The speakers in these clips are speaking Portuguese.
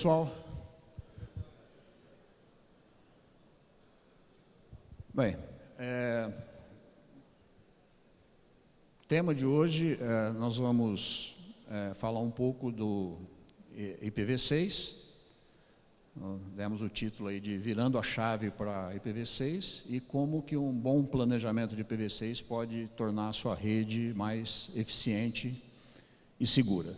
Pessoal, bem, o tema de hoje, nós vamos falar um pouco do IPv6, demos o título aí de Virando a Chave para IPv6 e como que um bom planejamento de IPv6 pode tornar a sua rede mais eficiente e segura.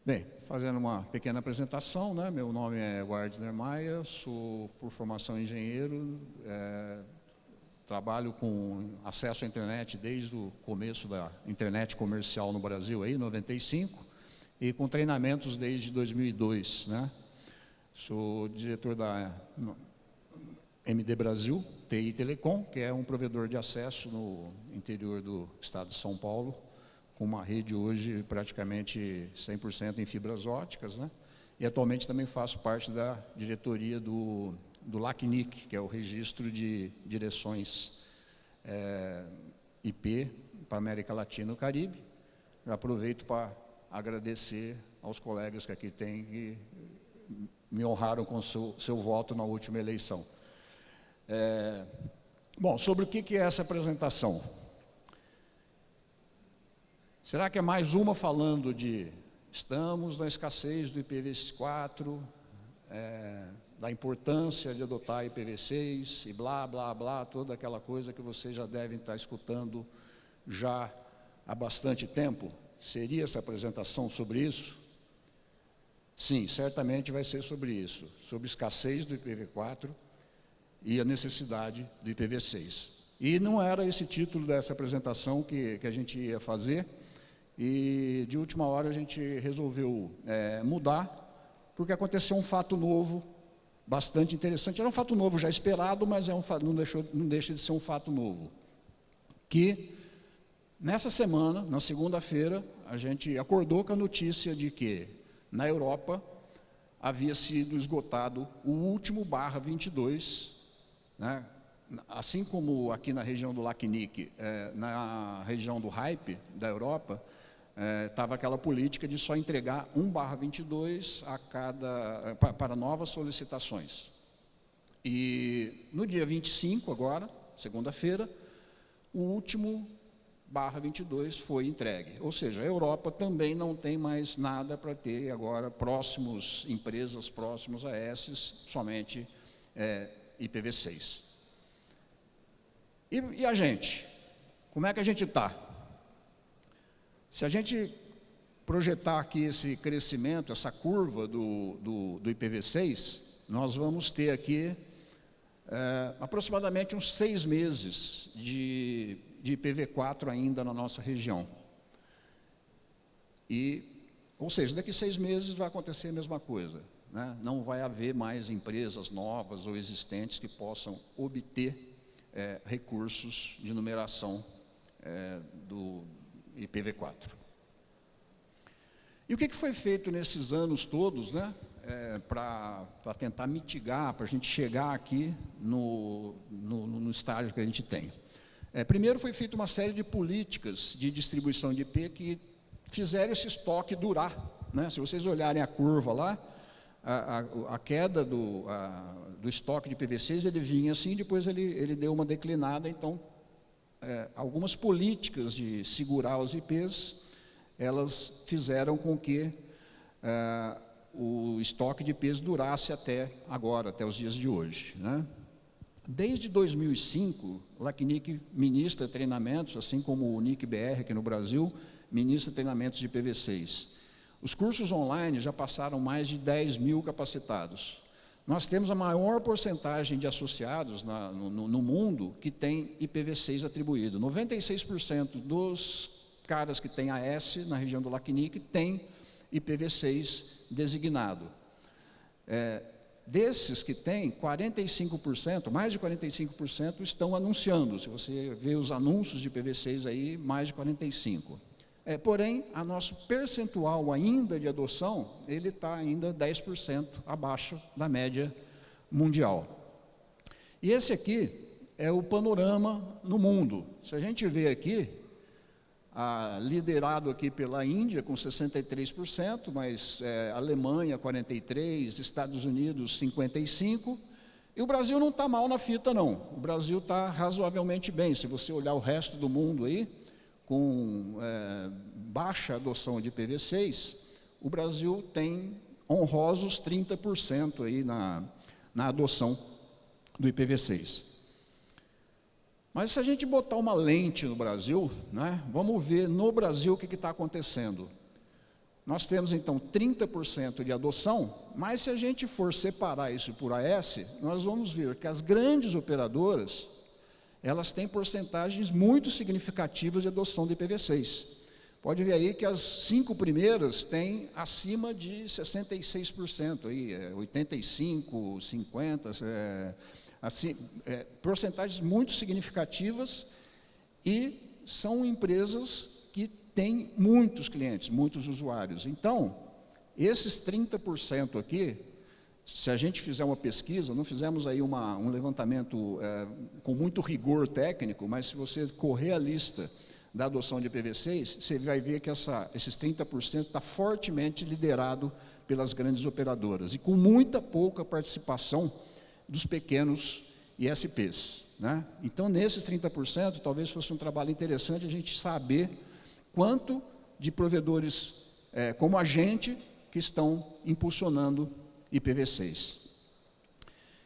Bem, fazendo uma pequena apresentação, né? Meu nome é Wardner Maia, sou por formação engenheiro, trabalho com acesso à internet desde o começo da internet comercial no Brasil, aí, 95, e com treinamentos desde 2002, né? Sou diretor da MD Brasil, TI Telecom, que é um provedor de acesso no interior do estado de São Paulo, com uma rede hoje praticamente 100% em fibras óticas, né? E atualmente também faço parte da diretoria do LACNIC, que é o registro de direções IP para a América Latina e o Caribe. Eu aproveito para agradecer aos colegas que aqui têm que me honraram com seu voto na última eleição. Bom, sobre o que é essa apresentação? Será que é mais uma falando de estamos na escassez do IPv4, da importância de adotar IPv6 e blá, blá, blá, toda aquela coisa que vocês já devem estar escutando já há bastante tempo? Seria essa apresentação sobre isso? Sim, certamente vai ser sobre isso, sobre escassez do IPv4 e a necessidade do IPv6. E não era esse título dessa apresentação que a gente ia fazer, e de última hora a gente resolveu mudar, porque aconteceu um fato novo, bastante interessante. Era um fato novo já esperado, mas não deixa de ser um fato novo. Que nessa semana, na segunda-feira, a gente acordou com a notícia de que na Europa havia sido esgotado o último /22, né? Assim como aqui na região do LACNIC, na região do RAIP da Europa, estava aquela política de só entregar um /22 para novas solicitações. E no dia 25 agora, segunda-feira, o último /22 foi entregue. Ou seja, a Europa também não tem mais nada para ter agora empresas próximos a esses, somente IPv6. E a gente? Como é que a gente está? Se a gente projetar aqui esse crescimento, essa curva do IPv6, nós vamos ter aqui aproximadamente uns 6 meses de IPv4 ainda na nossa região. Ou seja, daqui 6 meses vai acontecer a mesma coisa, né? Não vai haver mais empresas novas ou existentes que possam obter recursos de numeração do IPv4. E o que foi feito nesses anos todos, né, para tentar mitigar, para a gente chegar aqui no estágio que a gente tem? Primeiro foi feita uma série de políticas de distribuição de IP que fizeram esse estoque durar, né? Se vocês olharem a curva lá, a queda do estoque de IPv6, ele vinha assim, depois ele deu uma declinada. Então, algumas políticas de segurar os IPs, elas fizeram com que o estoque de IPs durasse até agora, até os dias de hoje, né? Desde 2005, o LACNIC ministra treinamentos, assim como o NIC-BR aqui no Brasil, ministra treinamentos de IPv6. Os cursos online já passaram mais de 10 mil capacitados. Nós temos a maior porcentagem de associados no mundo que tem IPv6 atribuído. 96% dos caras que têm AS na região do LACNIC tem IPv6 designado. Desses que têm, 45%, mais de 45% estão anunciando. Se você vê os anúncios de IPv6 aí, mais de 45%. Porém, a nosso percentual ainda de adoção, ele está ainda 10% abaixo da média mundial. E esse aqui é o panorama no mundo. Se a gente vê aqui, liderado aqui pela Índia com 63%, mas Alemanha 43%, Estados Unidos 55%, e o Brasil não está mal na fita não, o Brasil está razoavelmente bem, se você olhar o resto do mundo aí, com baixa adoção de IPv6, o Brasil tem honrosos 30% aí na adoção do IPv6. Mas se a gente botar uma lente no Brasil, né, vamos ver no Brasil o que está acontecendo. Nós temos então 30% de adoção, mas se a gente for separar isso por AS, nós vamos ver que as grandes operadoras, elas têm porcentagens muito significativas de adoção de IPv6. Pode ver aí que as 5 primeiras têm acima de 66%, aí, 85%, 50%, assim, porcentagens muito significativas, e são empresas que têm muitos clientes, muitos usuários. Então, esses 30% aqui, se a gente fizer uma pesquisa, não fizemos aí um levantamento com muito rigor técnico, mas se você correr a lista da adoção de IPv6, você vai ver que esses 30% está fortemente liderado pelas grandes operadoras, e com muita pouca participação dos pequenos ISPs. Né? Então, nesses 30%, talvez fosse um trabalho interessante a gente saber quanto de provedores como a gente que estão impulsionando IPv6.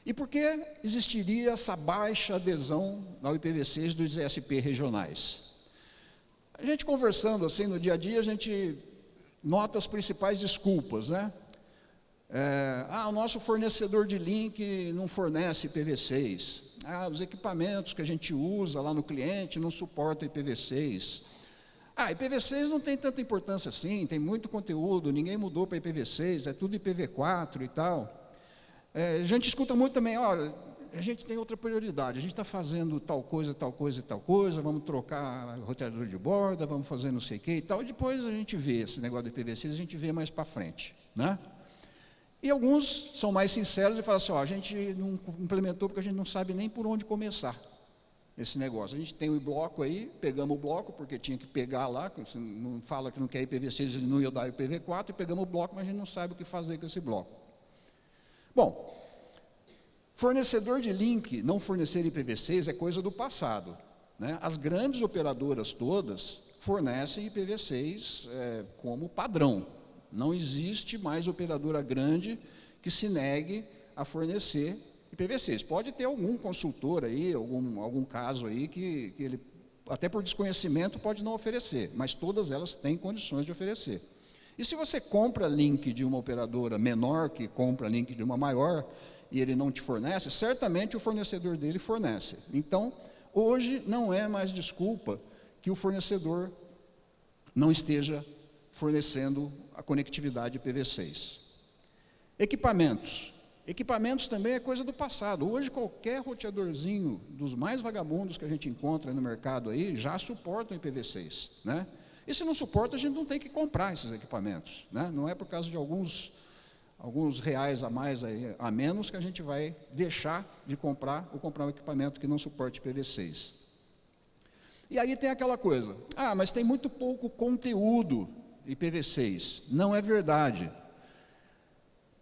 E por que existiria essa baixa adesão ao IPv6 dos ISP regionais? A gente conversando assim no dia a dia, a gente nota as principais desculpas, né? O nosso fornecedor de link não fornece IPv6. Os equipamentos que a gente usa lá no cliente não suportam IPv6. IPv6 não tem tanta importância assim, tem muito conteúdo, ninguém mudou para IPv6, é tudo IPv4 e tal. A gente escuta muito também, olha, a gente tem outra prioridade, a gente está fazendo tal coisa, tal coisa e tal coisa, vamos trocar roteador de borda, vamos fazer não sei o que e tal, e depois a gente vê esse negócio do IPv6, a gente vê mais para frente, né? E alguns são mais sinceros e falam assim, a gente não implementou porque a gente não sabe nem por onde começar esse negócio. A gente tem o bloco aí, pegamos o bloco, porque tinha que pegar lá, você não fala que não quer IPv6, ele não ia dar IPv4, e pegamos o bloco, mas a gente não sabe o que fazer com esse bloco. Bom, fornecedor de link não fornecer IPv6 é coisa do passado, né? As grandes operadoras todas fornecem IPv6 como padrão. Não existe mais operadora grande que se negue a fornecer IPv6. Pode ter algum consultor aí, algum caso aí que ele, até por desconhecimento, pode não oferecer, mas todas elas têm condições de oferecer. E se você compra link de uma operadora menor, que compra link de uma maior, e ele não te fornece, certamente o fornecedor dele fornece. Então, hoje não é mais desculpa que o fornecedor não esteja fornecendo a conectividade IPv6. Equipamentos. Equipamentos também é coisa do passado. Hoje, qualquer roteadorzinho dos mais vagabundos que a gente encontra no mercado aí, já suporta o IPv6, né? E se não suporta, a gente não tem que comprar esses equipamentos, né? Não é por causa de alguns reais a mais, a menos, que a gente vai deixar de comprar ou comprar um equipamento que não suporte IPv6. E aí tem aquela coisa, mas tem muito pouco conteúdo IPv6. Não é verdade.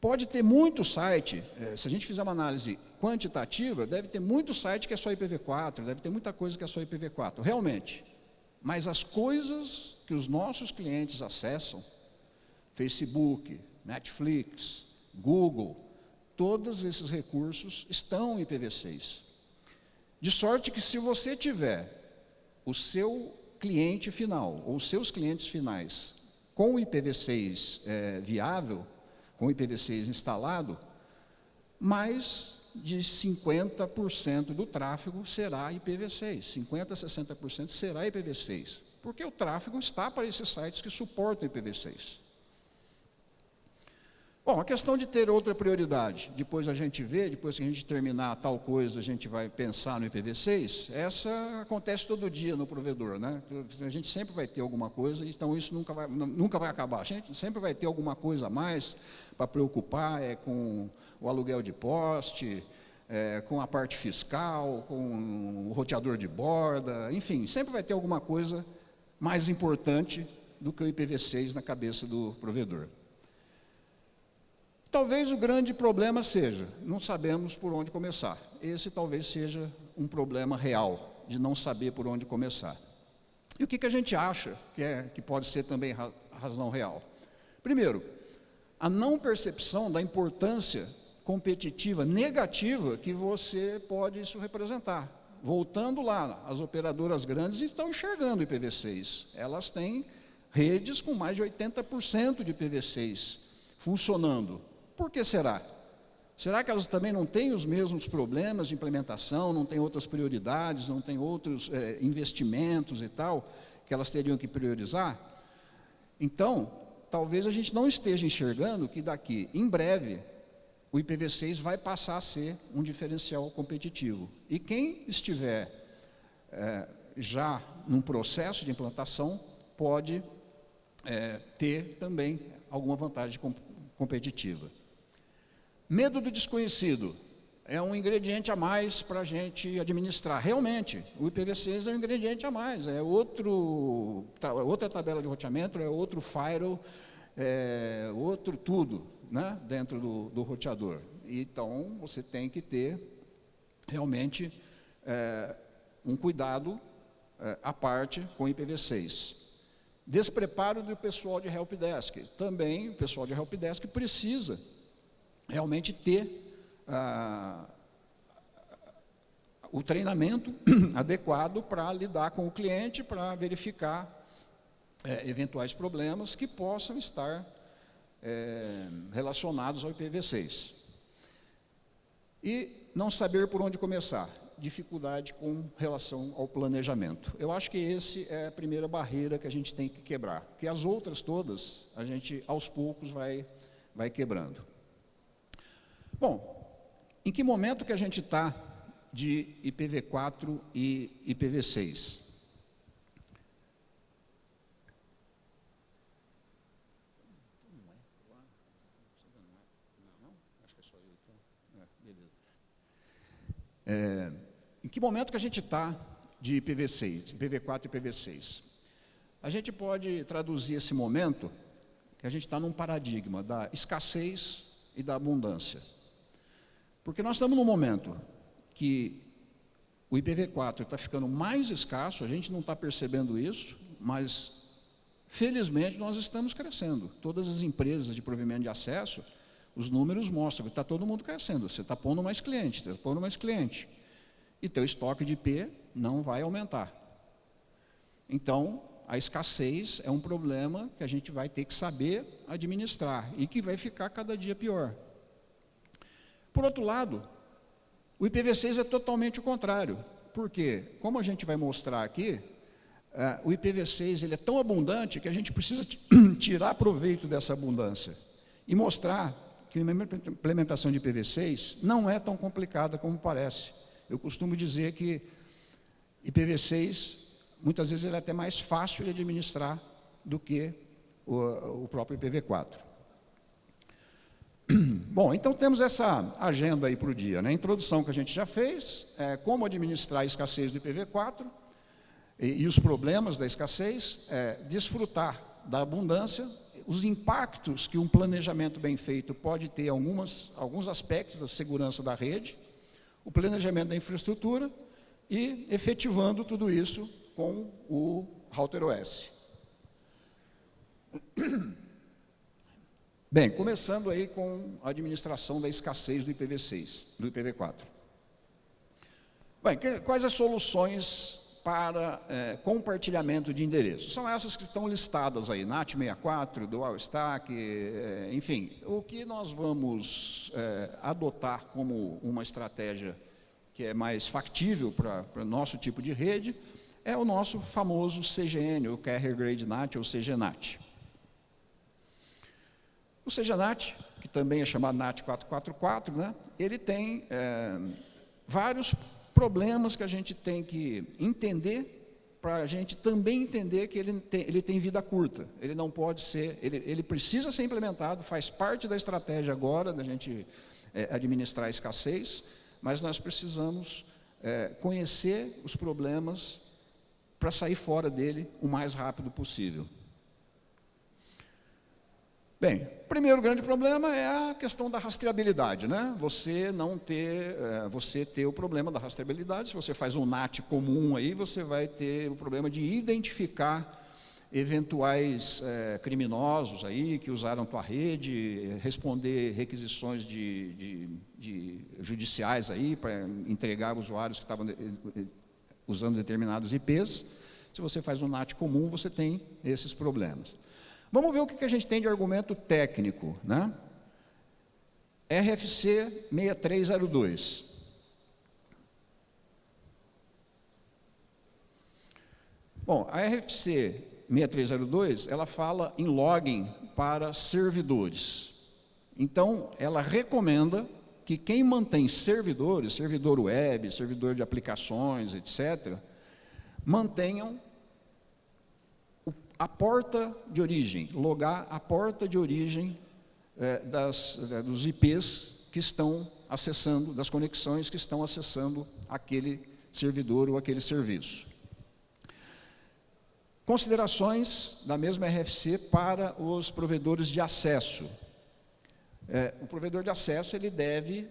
Pode ter muito site, se a gente fizer uma análise quantitativa, deve ter muito site que é só IPv4, deve ter muita coisa que é só IPv4, realmente. Mas as coisas que os nossos clientes acessam, Facebook, Netflix, Google, todos esses recursos estão em IPv6. De sorte que se você tiver o seu cliente final, ou os seus clientes finais, com o IPv6 viável, com o IPv6 instalado, mais de 50% do tráfego será IPv6, 50% a 60% será IPv6, porque o tráfego está para esses sites que suportam IPv6. Bom, a questão de ter outra prioridade, depois a gente vê, depois que a gente terminar tal coisa, a gente vai pensar no IPv6, essa acontece todo dia no provedor, né? A gente sempre vai ter alguma coisa, então isso nunca vai acabar. A gente sempre vai ter alguma coisa a mais para preocupar, com o aluguel de poste, com a parte fiscal, com o roteador de borda, enfim, sempre vai ter alguma coisa mais importante do que o IPv6 na cabeça do provedor. Talvez o grande problema seja, não sabemos por onde começar. Esse talvez seja um problema real, de não saber por onde começar. E o que a gente acha que pode ser também razão real? Primeiro, a não percepção da importância competitiva negativa que você pode isso representar. Voltando lá, as operadoras grandes estão enxergando o IPv6. Elas têm redes com mais de 80% de IPv6 funcionando. Por que será? Será que elas também não têm os mesmos problemas de implementação, não têm outras prioridades, não têm outros investimentos e tal, que elas teriam que priorizar? Então, talvez a gente não esteja enxergando que daqui, em breve, o IPv6 vai passar a ser um diferencial competitivo. E quem estiver já num processo de implantação pode ter também alguma vantagem competitiva. Medo do desconhecido é um ingrediente a mais para a gente administrar. Realmente, o IPv6 é um ingrediente a mais, é outra tabela de roteamento, é outro firewall, é outro tudo, né, dentro do roteador. Então, você tem que ter realmente um cuidado à parte com o IPv6. Despreparo do pessoal de helpdesk. Também o pessoal de helpdesk precisa realmente ter o treinamento adequado para lidar com o cliente, para verificar eventuais problemas que possam estar relacionados ao IPv6. E não saber por onde começar, dificuldade com relação ao planejamento. Eu acho que essa é a primeira barreira que a gente tem que quebrar, porque as outras todas, a gente aos poucos vai quebrando. Bom, em que momento que a gente está de IPv4 e IPv6? Em que momento que a gente está de IPv6, IPv4 e IPv6? A gente pode traduzir esse momento que a gente está num paradigma da escassez e da abundância. Porque nós estamos num momento que o IPv4 está ficando mais escasso, a gente não está percebendo isso, mas felizmente nós estamos crescendo. Todas as empresas de provimento de acesso, os números mostram que está todo mundo crescendo. Você está pondo mais cliente, está pondo mais cliente. E teu estoque de IP não vai aumentar. Então, a escassez é um problema que a gente vai ter que saber administrar e que vai ficar cada dia pior. Por outro lado, o IPv6 é totalmente o contrário. Por quê? Como a gente vai mostrar aqui, o IPv6 ele é tão abundante que a gente precisa tirar proveito dessa abundância e mostrar que a implementação de IPv6 não é tão complicada como parece. Eu costumo dizer que IPv6, muitas vezes, ele é até mais fácil de administrar do que o próprio IPv4. Bom, então temos essa agenda aí para o dia, né? A introdução que a gente já fez, como administrar a escassez do IPv4 e os problemas da escassez, desfrutar da abundância, os impactos que um planejamento bem feito pode ter alguns aspectos da segurança da rede, o planejamento da infraestrutura e efetivando tudo isso com o RouterOS. Bem, começando aí com a administração da escassez do IPv6, do IPv4. Bem, quais as soluções para compartilhamento de endereços? São essas que estão listadas aí, NAT64, Dual Stack, enfim. O que nós vamos adotar como uma estratégia que é mais factível para o nosso tipo de rede é o nosso famoso CGN, o Carrier Grade NAT ou CGNAT. O CGNAT, que também é chamado NAT 444, né, ele tem vários problemas que a gente tem que entender para a gente também entender que ele tem vida curta. Ele não pode ser, ele precisa ser implementado, faz parte da estratégia agora da gente administrar a escassez, mas nós precisamos conhecer os problemas para sair fora dele o mais rápido possível. Bem, o primeiro grande problema é a questão da rastreabilidade, né? Você ter o problema da rastreabilidade. Se você faz um NAT comum aí, você vai ter o problema de identificar eventuais criminosos aí que usaram tua rede, responder requisições de judiciais aí para entregar usuários que estavam usando determinados IPs. Se você faz um NAT comum, você tem esses problemas. Vamos ver o que a gente tem de argumento técnico, né? RFC 6302. Bom, a RFC 6302, ela fala em login para servidores. Então, ela recomenda que quem mantém servidores, servidor web, servidor de aplicações, etc., mantenham a porta de origem, logar a porta de origem dos IPs que estão acessando, das conexões que estão acessando aquele servidor ou aquele serviço. Considerações da mesma RFC para os provedores de acesso. O provedor de acesso ele deve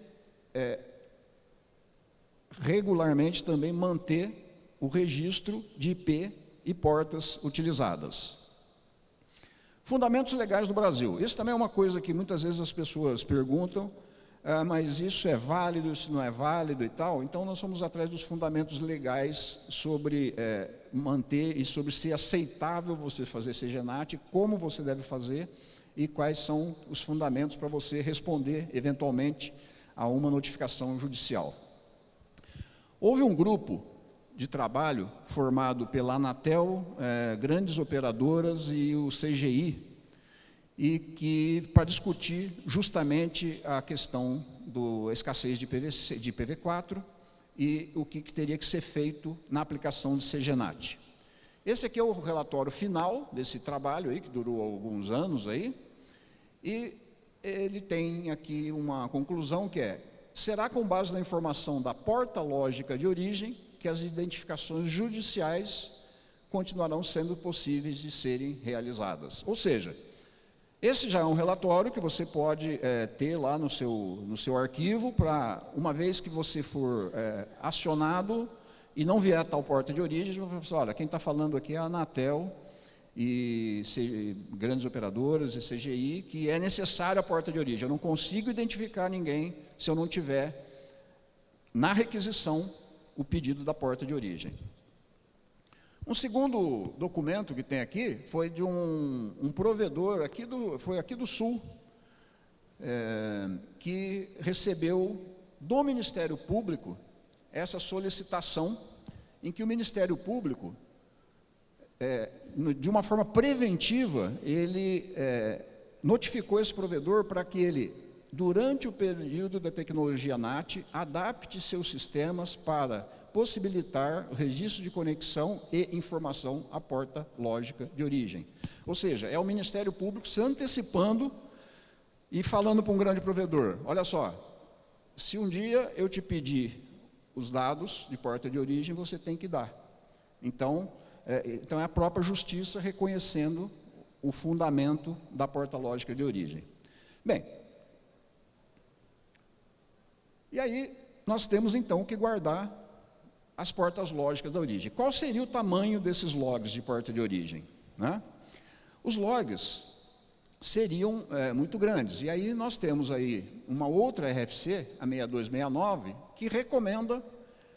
regularmente também manter o registro de IP e portas utilizadas. Fundamentos legais do Brasil. Isso também é uma coisa que muitas vezes as pessoas perguntam, mas isso é válido, isso não é válido e tal. Então, nós fomos atrás dos fundamentos legais sobre manter e sobre se é aceitável você fazer CGNAT, como você deve fazer e quais são os fundamentos para você responder, eventualmente, a uma notificação judicial. Houve um grupo de trabalho formado pela Anatel, grandes operadoras e o CGI, e para discutir justamente a questão da escassez de IPv4 e o que teria que ser feito na aplicação de CGNAT. Esse aqui é o relatório final desse trabalho aí, que durou alguns anos aí, e ele tem aqui uma conclusão que é: será com base na informação da porta lógica de origem que as identificações judiciais continuarão sendo possíveis de serem realizadas. Ou seja, esse já é um relatório que você pode ter lá no seu arquivo, para, uma vez que você for acionado e não vier a tal porta de origem, você vai falar: olha, quem está falando aqui é a Anatel e grandes operadoras e CGI, que é necessária a porta de origem. Eu não consigo identificar ninguém se eu não tiver na requisição o pedido da porta de origem. Um segundo documento que tem aqui foi de um provedor aqui do Sul, que recebeu do Ministério Público essa solicitação, em que o Ministério Público, de uma forma preventiva, ele notificou esse provedor para que ele, durante o período da tecnologia NAT, adapte seus sistemas para possibilitar o registro de conexão e informação à porta lógica de origem. Ou seja, é o Ministério Público se antecipando e falando para um grande provedor: olha só, se um dia eu te pedir os dados de porta de origem, você tem que dar. Então é a própria justiça reconhecendo o fundamento da porta lógica de origem. Bem, e aí nós temos então que guardar as portas lógicas da origem. Qual seria o tamanho desses logs de porta de origem, né? Os logs seriam muito grandes. E aí nós temos aí uma outra RFC, a 6269, que recomenda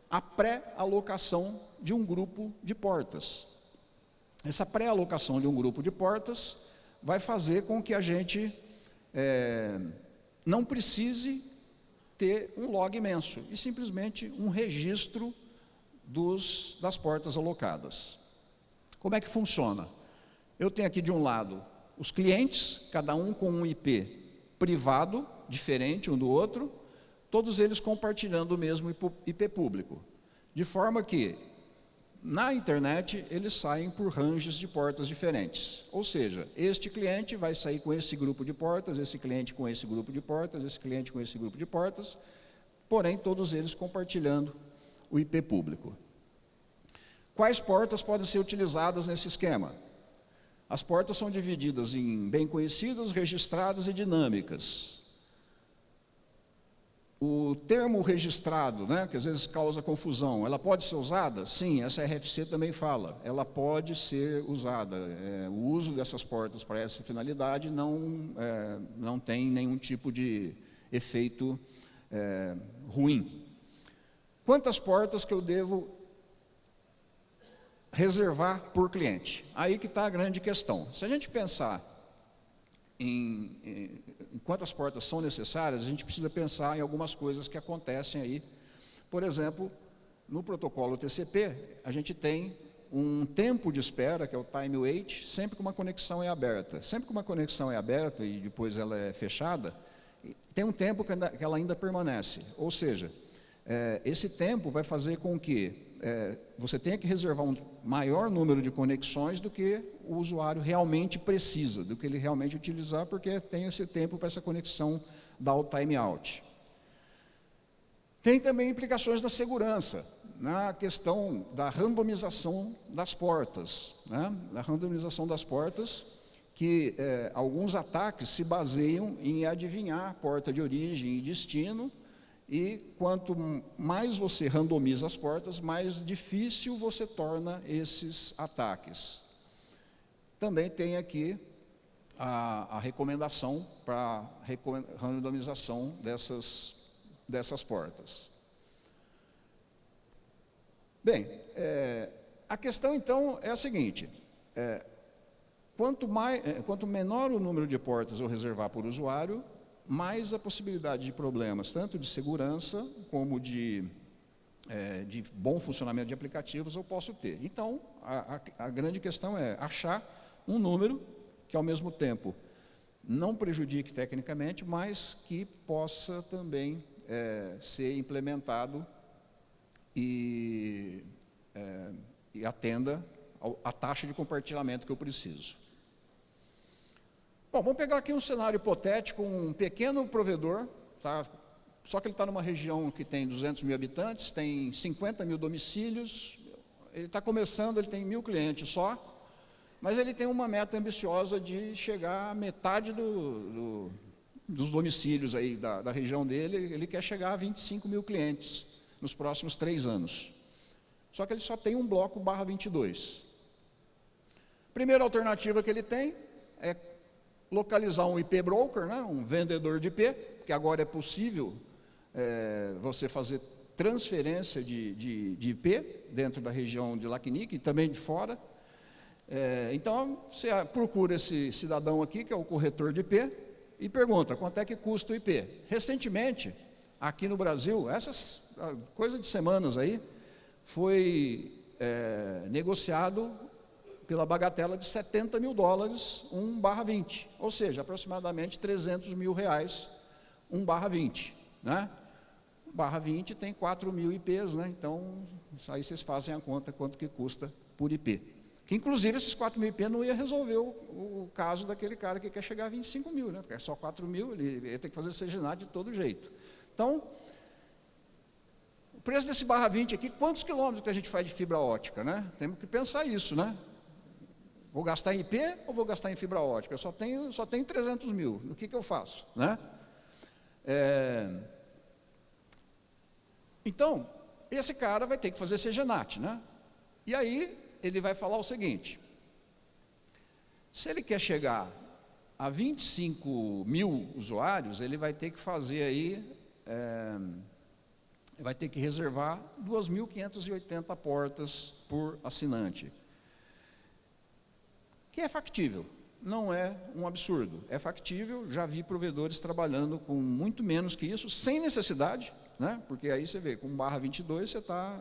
a pré-alocação de um grupo de portas. Essa pré-alocação de um grupo de portas vai fazer com que a gente não precise ter um log imenso, e simplesmente um registro das portas alocadas. Como é que funciona? Eu tenho aqui de um lado os clientes, cada um com um IP privado, diferente um do outro, todos eles compartilhando o mesmo IP público, de forma que, na internet, eles saem por ranges de portas diferentes. Ou seja, este cliente vai sair com esse grupo de portas, esse cliente com esse grupo de portas, esse cliente com esse grupo de portas, porém, todos eles compartilhando o IP público. Quais portas podem ser utilizadas nesse esquema? As portas são divididas em bem conhecidas, registradas e dinâmicas. O termo registrado, né, que às vezes causa confusão, ela pode ser usada? Sim, essa RFC também fala, ela pode ser usada. O uso dessas portas para essa finalidade não tem nenhum tipo de efeito ruim. Quantas portas que eu devo reservar por cliente? Aí que está a grande questão. Se a gente pensar em quantas portas são necessárias, a gente precisa pensar em algumas coisas que acontecem aí. Por exemplo, no protocolo TCP, a gente tem um tempo de espera, que é o time wait, sempre que uma conexão é aberta. Sempre que uma conexão é aberta e depois ela é fechada, tem um tempo que ela ainda permanece. Ou seja, esse tempo vai fazer com que você tenha que reservar um maior número de conexões do que o usuário realmente precisa, do que ele realmente utilizar, porque tem esse tempo para essa conexão dar o timeout. Tem também implicações da segurança, na questão da randomização das portas, né? Da randomização das portas, que alguns ataques se baseiam em adivinhar a porta de origem e destino, e quanto mais você randomiza as portas, mais difícil você torna esses ataques. Também tem aqui a recomendação para randomização dessas portas. Bem, a questão então é a seguinte, quanto menor o número de portas eu reservar por usuário, mais a possibilidade de problemas, tanto de segurança como de bom funcionamento de aplicativos eu posso ter. Então, a grande questão é achar um número que, ao mesmo tempo, não prejudique tecnicamente, mas que possa também ser implementado e atenda à taxa de compartilhamento que eu preciso. Bom, vamos pegar aqui um cenário hipotético, um pequeno provedor, tá? Só que ele está numa região que tem 200 mil habitantes, tem 50 mil domicílios, ele está começando, ele tem 1000 clientes só, mas ele tem uma meta ambiciosa de chegar à metade dos domicílios aí da região dele, ele quer chegar a 25 mil clientes nos próximos 3 anos. Só que ele só tem um bloco /22. Primeira alternativa que ele tem é localizar um IP broker, né, um vendedor de IP, que agora é possível você fazer transferência de IP dentro da região de LACNIC e também de fora. Então, você procura esse cidadão aqui, que é o corretor de IP, e pergunta quanto é que custa o IP. Recentemente, aqui no Brasil, coisa de semanas aí, foi negociado pela bagatela de $70 mil, 1/20, ou seja, aproximadamente R$300 mil, 1/20, né? 1/20 tem 4.000 IPs, né? Então, isso aí vocês fazem a conta quanto que custa por IP. Que inclusive esses 4.000 IP não ia resolver o caso daquele cara que quer chegar a 25 mil, né? Porque é só 4.000, ele ia ter que fazer CGNAT de todo jeito. Então, o preço desse /20 aqui, quantos quilômetros que a gente faz de fibra ótica, né? Temos que pensar isso, né? Vou gastar em IP ou vou gastar em fibra ótica? Eu só tenho 300 mil, o que eu faço, né? Então, esse cara vai ter que fazer CGNAT, né? E aí, ele vai falar o seguinte, se ele quer chegar a 25 mil usuários, ele vai ter que fazer aí, vai ter que reservar 2.580 portas por assinante. Que é factível, não é um absurdo, é factível, já vi provedores trabalhando com muito menos que isso, sem necessidade, né? Porque aí você vê, com /22 você está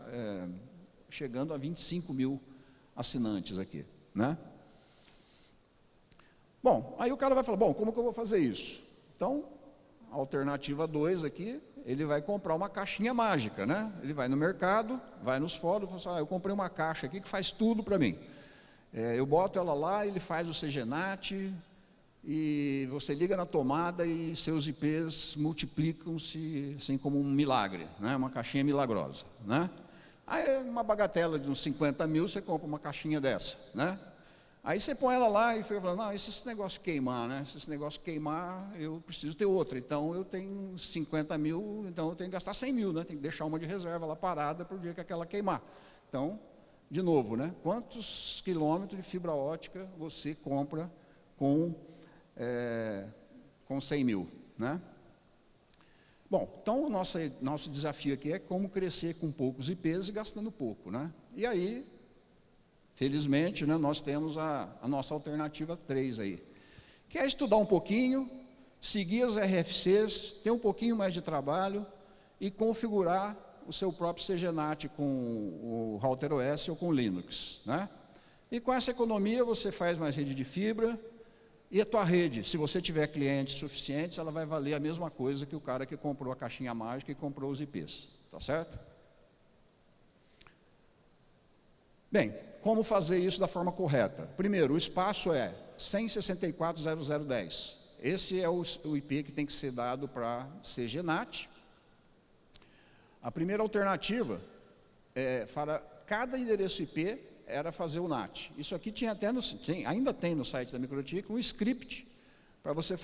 chegando a 25 mil assinantes aqui, né? Bom, aí o cara vai falar, bom, como que eu vou fazer isso? Então, a alternativa 2 aqui, ele vai comprar uma caixinha mágica, né? Ele vai no mercado, vai nos fóruns e fala assim, eu comprei uma caixa aqui que faz tudo para mim. Eu boto ela lá, ele faz o CGNAT, e você liga na tomada e seus IPs multiplicam-se assim como um milagre, né? Uma caixinha milagrosa, né? Aí, uma bagatela de uns 50 mil, você compra uma caixinha dessa, né? Aí você põe ela lá e fica falando, não, esse negócio queimar, né? Esse negócio queimar, eu preciso ter outra. Então, eu tenho 50 mil, então eu tenho que gastar 100 mil, né? Tem que deixar uma de reserva lá parada para o dia que aquela queimar. Então, de novo, né? Quantos quilômetros de fibra ótica você compra com 100 mil, né? Bom, então o nosso desafio aqui é como crescer com poucos IPs e gastando pouco, né? E aí, felizmente, né, nós temos a nossa alternativa 3 aí, que é estudar um pouquinho, seguir as RFCs, ter um pouquinho mais de trabalho e configurar o seu próprio CGNAT com o Router OS ou com o Linux, né? E com essa economia você faz mais rede de fibra. E a tua rede, se você tiver clientes suficientes, ela vai valer a mesma coisa que o cara que comprou a caixinha mágica e comprou os IPs, tá certo? Bem, como fazer isso da forma correta? Primeiro, o espaço é 164.0010. Esse é o IP que tem que ser dado para CGNAT. A primeira alternativa é para cada endereço IP era fazer o NAT. Isso aqui tinha até ainda tem no site da MikroTik um script para você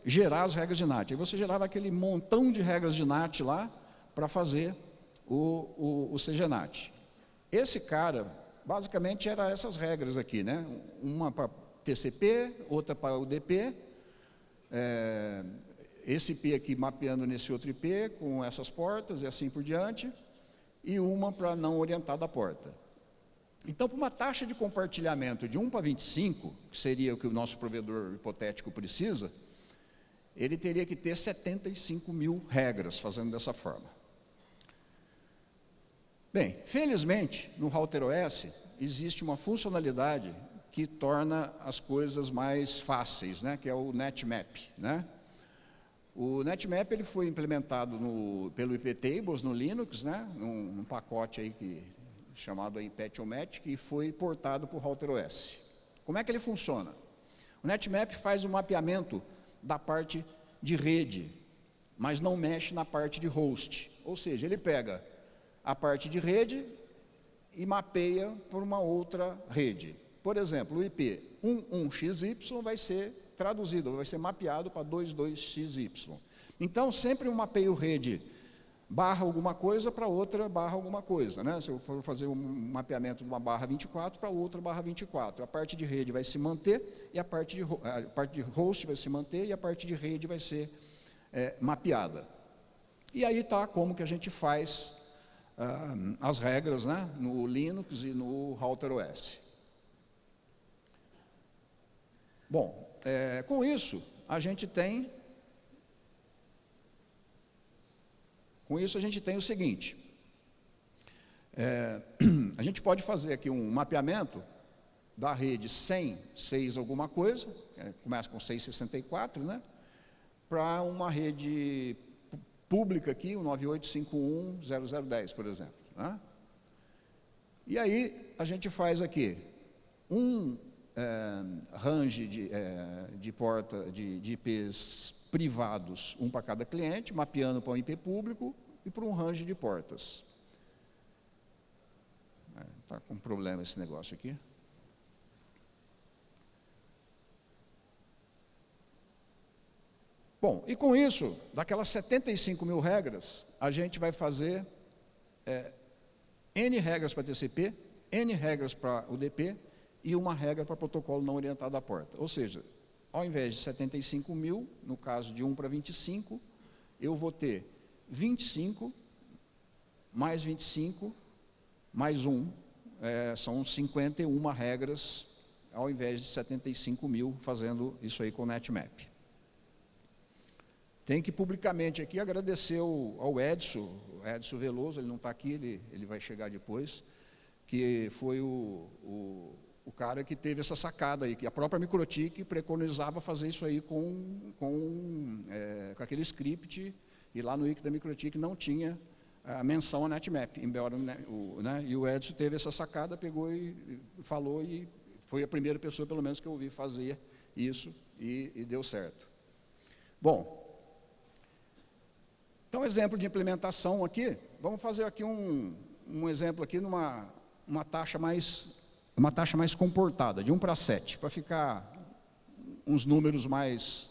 gerar as regras de NAT. Aí você gerava aquele montão de regras de NAT lá para fazer o CGNAT. Esse cara, basicamente, era essas regras aqui, né? Uma para TCP, outra para UDP, esse IP aqui mapeando nesse outro IP com essas portas e assim por diante, e uma para não orientada porta. Então, para uma taxa de compartilhamento de 1 para 25, que seria o que o nosso provedor hipotético precisa, ele teria que ter 75 mil regras fazendo dessa forma. Bem, felizmente, no Router OS, existe uma funcionalidade que torna as coisas mais fáceis, né, que é o NetMap, né? O NetMap ele foi implementado pelo iptables no Linux, né, num pacote aí chamado aí Patch-O-Match, e foi portado para o Router OS. Como é que ele funciona? O NetMap faz o mapeamento da parte de rede, mas não mexe na parte de host. Ou seja, ele pega a parte de rede e mapeia por uma outra rede. Por exemplo, o IP 11XY vai ser traduzido, vai ser mapeado para 22XY. Então, sempre um mapeio rede barra alguma coisa para outra barra alguma coisa, né? Se eu for fazer um mapeamento de uma barra 24 para outra barra 24, a parte de rede vai se manter e a parte de host vai se manter e a parte de rede vai ser mapeada. E aí está como que a gente faz as regras, né, no Linux e no Router OS. Bom, com isso a gente tem o seguinte, a gente pode fazer aqui um mapeamento da rede 100.6 alguma coisa, começa com 664, né, para uma rede pública aqui, o 9851.0010, por exemplo, né? E aí a gente faz aqui um range de porta de IPs privados, um para cada cliente, mapeando para um IP público e para um range de portas. Está com problema esse negócio aqui. Bom, e com isso, daquelas 75 mil regras, a gente vai fazer N regras para TCP, N regras para UDP e uma regra para protocolo não orientado à porta. Ou seja, ao invés de 75 mil, no caso de 1 para 25, eu vou ter 25, mais 25, mais 1, são 51 regras, ao invés de 75 mil, fazendo isso aí com o NetMap. Tem que publicamente aqui agradecer ao Edson Veloso, ele não está aqui, ele vai chegar depois, que foi o cara que teve essa sacada aí, que a própria MikroTik preconizava fazer isso aí com aquele script, e lá no wiki da MikroTik não tinha a menção a NetMap, embora, e o Edson teve essa sacada, pegou e falou, e foi a primeira pessoa, pelo menos, que eu ouvi fazer isso, e deu certo. Bom, então, exemplo de implementação aqui, vamos fazer aqui um exemplo aqui numa uma taxa mais comportada, de 1 para 7, para ficar uns números mais...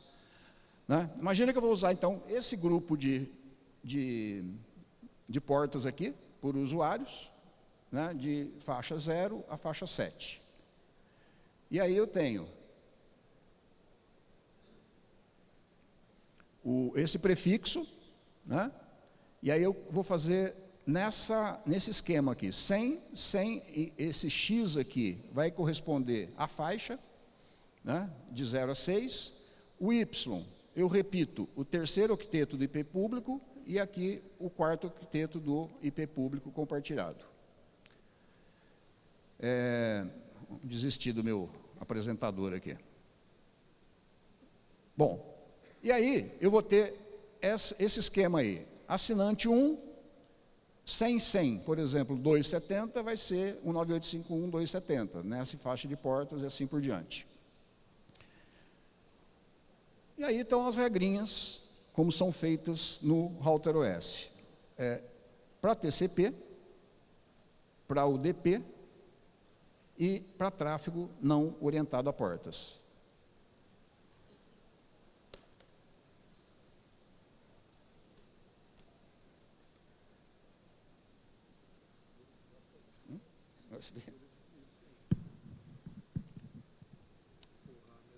Né? Imagina que eu vou usar, então, esse grupo de portas aqui, por usuários, né, de faixa 0 a faixa 7. E aí eu tenho esse prefixo, né, e aí eu vou fazer nesse esquema aqui, 100, e esse X aqui vai corresponder à faixa, né, de 0 a 6, o Y, eu repito, o terceiro octeto do IP público, e aqui o quarto octeto do IP público compartilhado. Desisti do meu apresentador aqui. Bom, e aí eu vou ter esse esquema aí. Assinante 1, 100, por exemplo, 270 vai ser 19851.270, nessa faixa de portas e assim por diante. E aí estão as regrinhas, como são feitas no Router OS. Para TCP, para UDP e para tráfego não orientado a portas.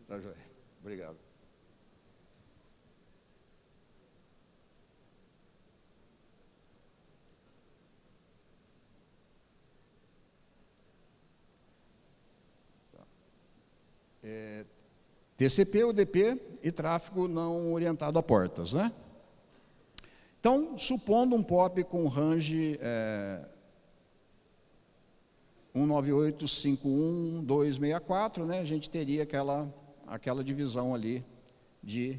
Tá, joia. Obrigado. TCP, UDP e tráfego não orientado a portas, né? Então, supondo um POP com range 198.51.264, né? A gente teria aquela divisão ali de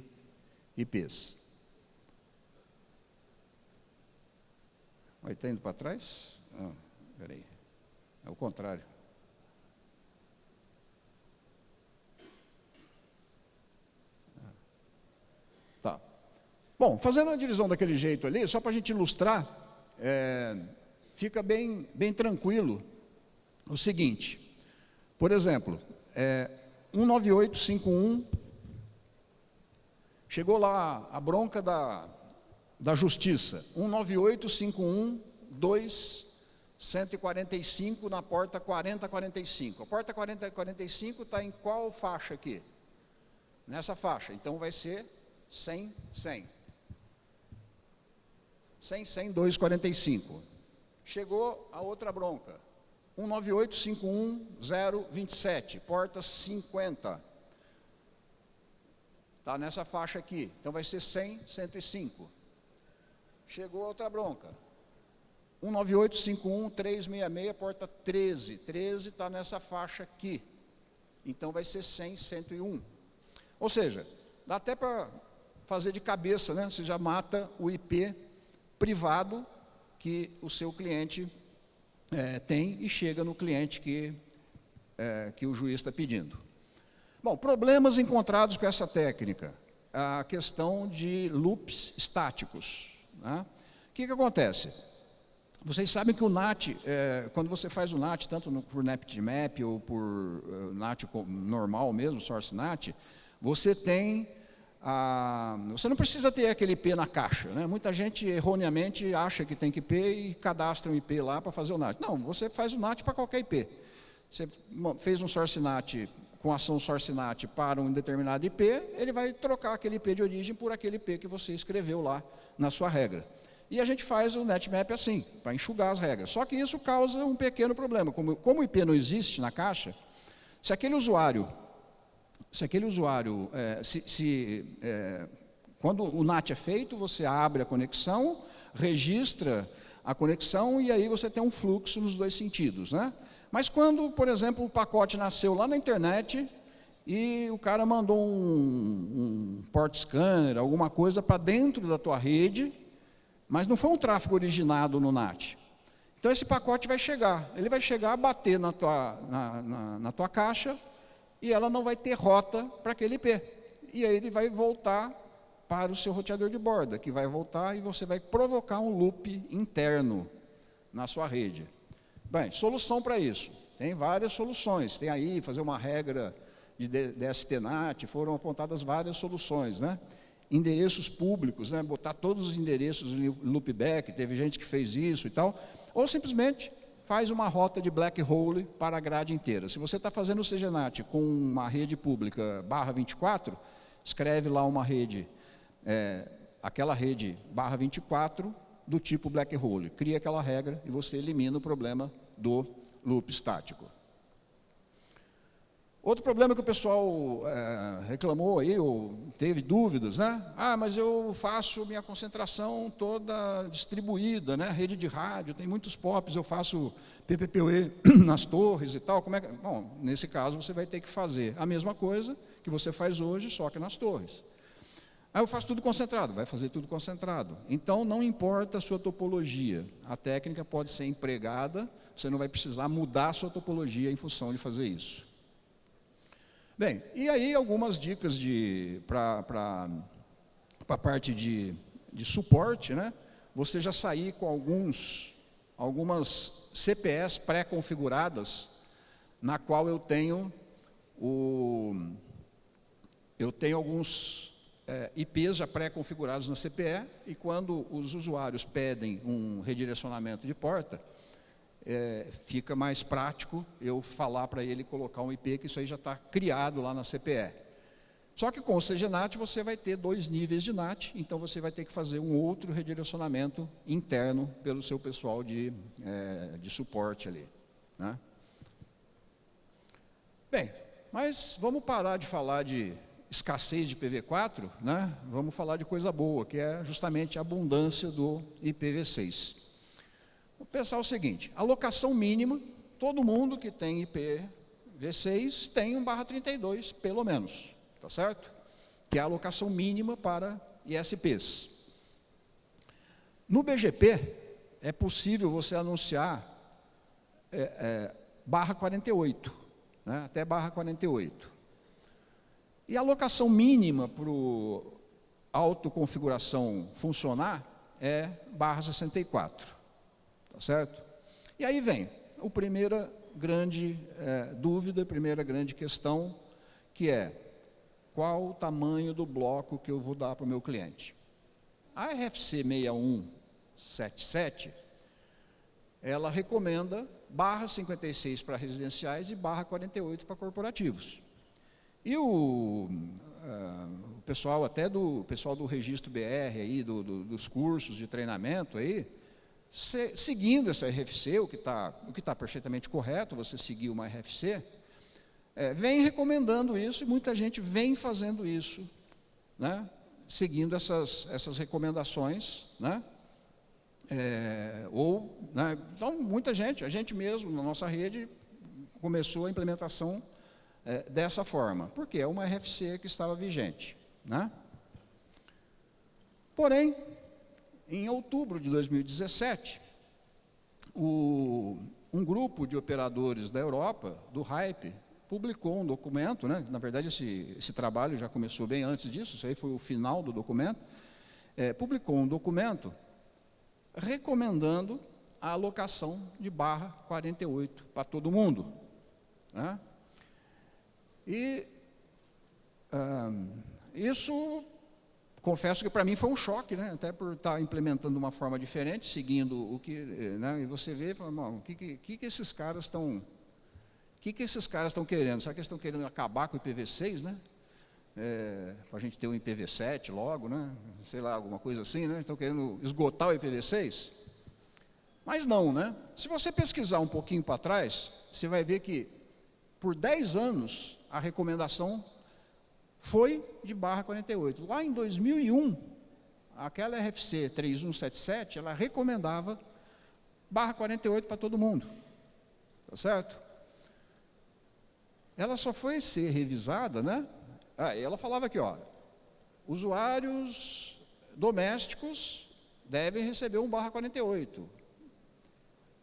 IPs. Está indo para trás? Espera aí. É o contrário. Tá. Bom, fazendo a divisão daquele jeito ali, só para a gente ilustrar, fica bem tranquilo o seguinte. Por exemplo, 198.51, chegou lá a bronca da justiça, 198.51.245 na porta 4045. A porta 4045 está em qual faixa aqui? Nessa faixa, então vai ser 100, 245. Chegou a outra bronca, 198.51.027, porta 50. Está nessa faixa aqui, então vai ser 100, 105. Chegou a outra bronca, 198.51.366, porta 13. 13 está nessa faixa aqui, então vai ser 100, 101. Ou seja, dá até para fazer de cabeça, né? Você já mata o IP privado que o seu cliente tem e chega no cliente que o juiz está pedindo. Bom, problemas encontrados com essa técnica. A questão de loops estáticos, né? O que acontece? Vocês sabem que o NAT, quando você faz o NAT, tanto por NAPTMAP ou por NAT normal mesmo, Source NAT, você não precisa ter aquele IP na caixa, né? Muita gente erroneamente acha que tem que IP e cadastra um IP lá para fazer o NAT. Não, você faz o NAT para qualquer IP. Você fez um Source NAT com ação Source NAT para um determinado IP, ele vai trocar aquele IP de origem por aquele IP que você escreveu lá na sua regra. E a gente faz o NetMap assim, para enxugar as regras. Só que isso causa um pequeno problema. Como o IP não existe na caixa, se aquele usuário, quando o NAT é feito, você abre a conexão, registra a conexão e aí você tem um fluxo nos dois sentidos, né? Mas quando, por exemplo, o pacote nasceu lá na internet e o cara mandou um port scanner, alguma coisa para dentro da tua rede, mas não foi um tráfego originado no NAT. Então esse pacote vai chegar, ele vai chegar, bater na tua caixa e ela não vai ter rota para aquele IP. E aí ele vai voltar para o seu roteador de borda, que vai voltar e você vai provocar um loop interno na sua rede. Bem, solução para isso. Tem várias soluções. Tem aí, fazer uma regra de DST-NAT, foram apontadas várias soluções, né? Endereços públicos, né? Botar todos os endereços em loopback, teve gente que fez isso e tal. Ou simplesmente faz uma rota de black hole para a grade inteira. Se você está fazendo o CGNAT com uma rede pública /24, escreve lá uma rede, aquela rede /24 do tipo black hole. Cria aquela regra e você elimina o problema do loop estático. Outro problema que o pessoal reclamou aí, ou teve dúvidas, né? Ah, mas eu faço minha concentração toda distribuída, né? Rede de rádio, tem muitos POPs, eu faço PPPoE nas torres e tal. Como é que... Bom, nesse caso você vai ter que fazer a mesma coisa que você faz hoje, só que nas torres. Ah, eu faço tudo concentrado, vai fazer tudo concentrado. Então, não importa a sua topologia, a técnica pode ser empregada, você não vai precisar mudar a sua topologia em função de fazer isso. Bem, e aí algumas dicas para a parte de suporte, né? Você já sair com algumas CPEs pré-configuradas, na qual eu tenho alguns IPs já pré-configurados na CPE, e quando os usuários pedem um redirecionamento de porta, fica mais prático eu falar para ele colocar um IP, que isso aí já está criado lá na CPE. Só que com o CGNAT você vai ter 2 níveis de NAT, então você vai ter que fazer um outro redirecionamento interno pelo seu pessoal de suporte ali, né? Bem, mas vamos parar de falar de escassez de IPv4, né? Vamos falar de coisa boa, que é justamente a abundância do IPv6. Vou pensar o seguinte: alocação mínima, todo mundo que tem IPv6 tem um /32, pelo menos, tá certo? Que é a alocação mínima para ISPs. No BGP, é possível você anunciar /48, né? Até /48. E a alocação mínima para o autoconfiguração funcionar é /64. Tá certo? E aí vem a primeira grande dúvida, a primeira grande questão, que é: qual o tamanho do bloco que eu vou dar para o meu cliente? A RFC 6177, ela recomenda /56 para residenciais e /48 para corporativos. E o pessoal, até do pessoal do Registro BR, aí, dos cursos de treinamento, aí, seguindo essa RFC, o que tá perfeitamente correto, você seguir uma RFC, vem recomendando isso, e muita gente vem fazendo isso, né? Seguindo essas recomendações, né? Né? Então, muita gente, a gente mesmo, na nossa rede, começou a implementação dessa forma, porque é uma RFC que estava vigente, né? Porém, em outubro de 2017, um grupo de operadores da Europa, do Hype, publicou um documento, né? Na verdade, esse trabalho já começou bem antes disso, isso aí foi o final do documento, publicou um documento recomendando a alocação de /48 para todo mundo, né? E isso, confesso que para mim foi um choque, né? Até por estar implementando uma forma diferente, seguindo o que, né? E você vê, fala, o que esses caras estão, querendo? Será que eles estão querendo acabar com o IPv6, né? Para a gente ter um IPv7 logo, né? Sei lá, alguma coisa assim, né? Estão querendo esgotar o IPv6? Mas não, né? Se você pesquisar um pouquinho para trás, você vai ver que por 10 anos a recomendação foi de /48. Lá em 2001, aquela RFC 3177, ela recomendava /48 para todo mundo, tá certo? Ela só foi ser revisada, né? Ela falava aqui, ó, usuários domésticos devem receber um /48.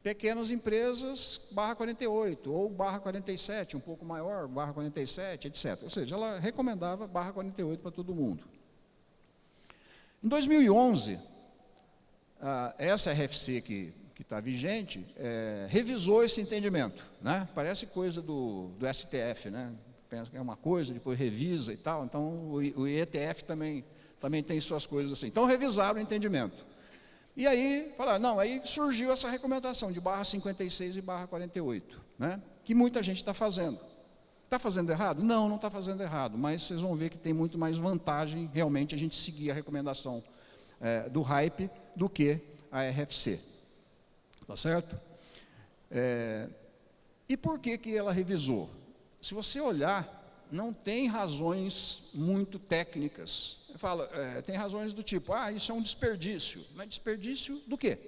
Pequenas empresas, /48, ou /47, um pouco maior, /47, etc. Ou seja, ela recomendava /48 para todo mundo. Em 2011, essa RFC que que está vigente, revisou esse entendimento, né? Parece coisa do STF, né? Pensa que é uma coisa, depois revisa e tal. Então, o IETF também tem suas coisas assim. Então, revisaram o entendimento. E aí, falaram, não, aí surgiu essa recomendação de barra 56 e barra 48, né? Que muita gente está fazendo. Está fazendo errado? Não, não está fazendo errado, mas vocês vão ver que tem muito mais vantagem realmente a gente seguir a recomendação do hype do que a RFC. Tá certo? E por que ela revisou? Se você olhar, não tem razões muito técnicas. Tem razões do tipo, isso é um desperdício. Mas desperdício do quê?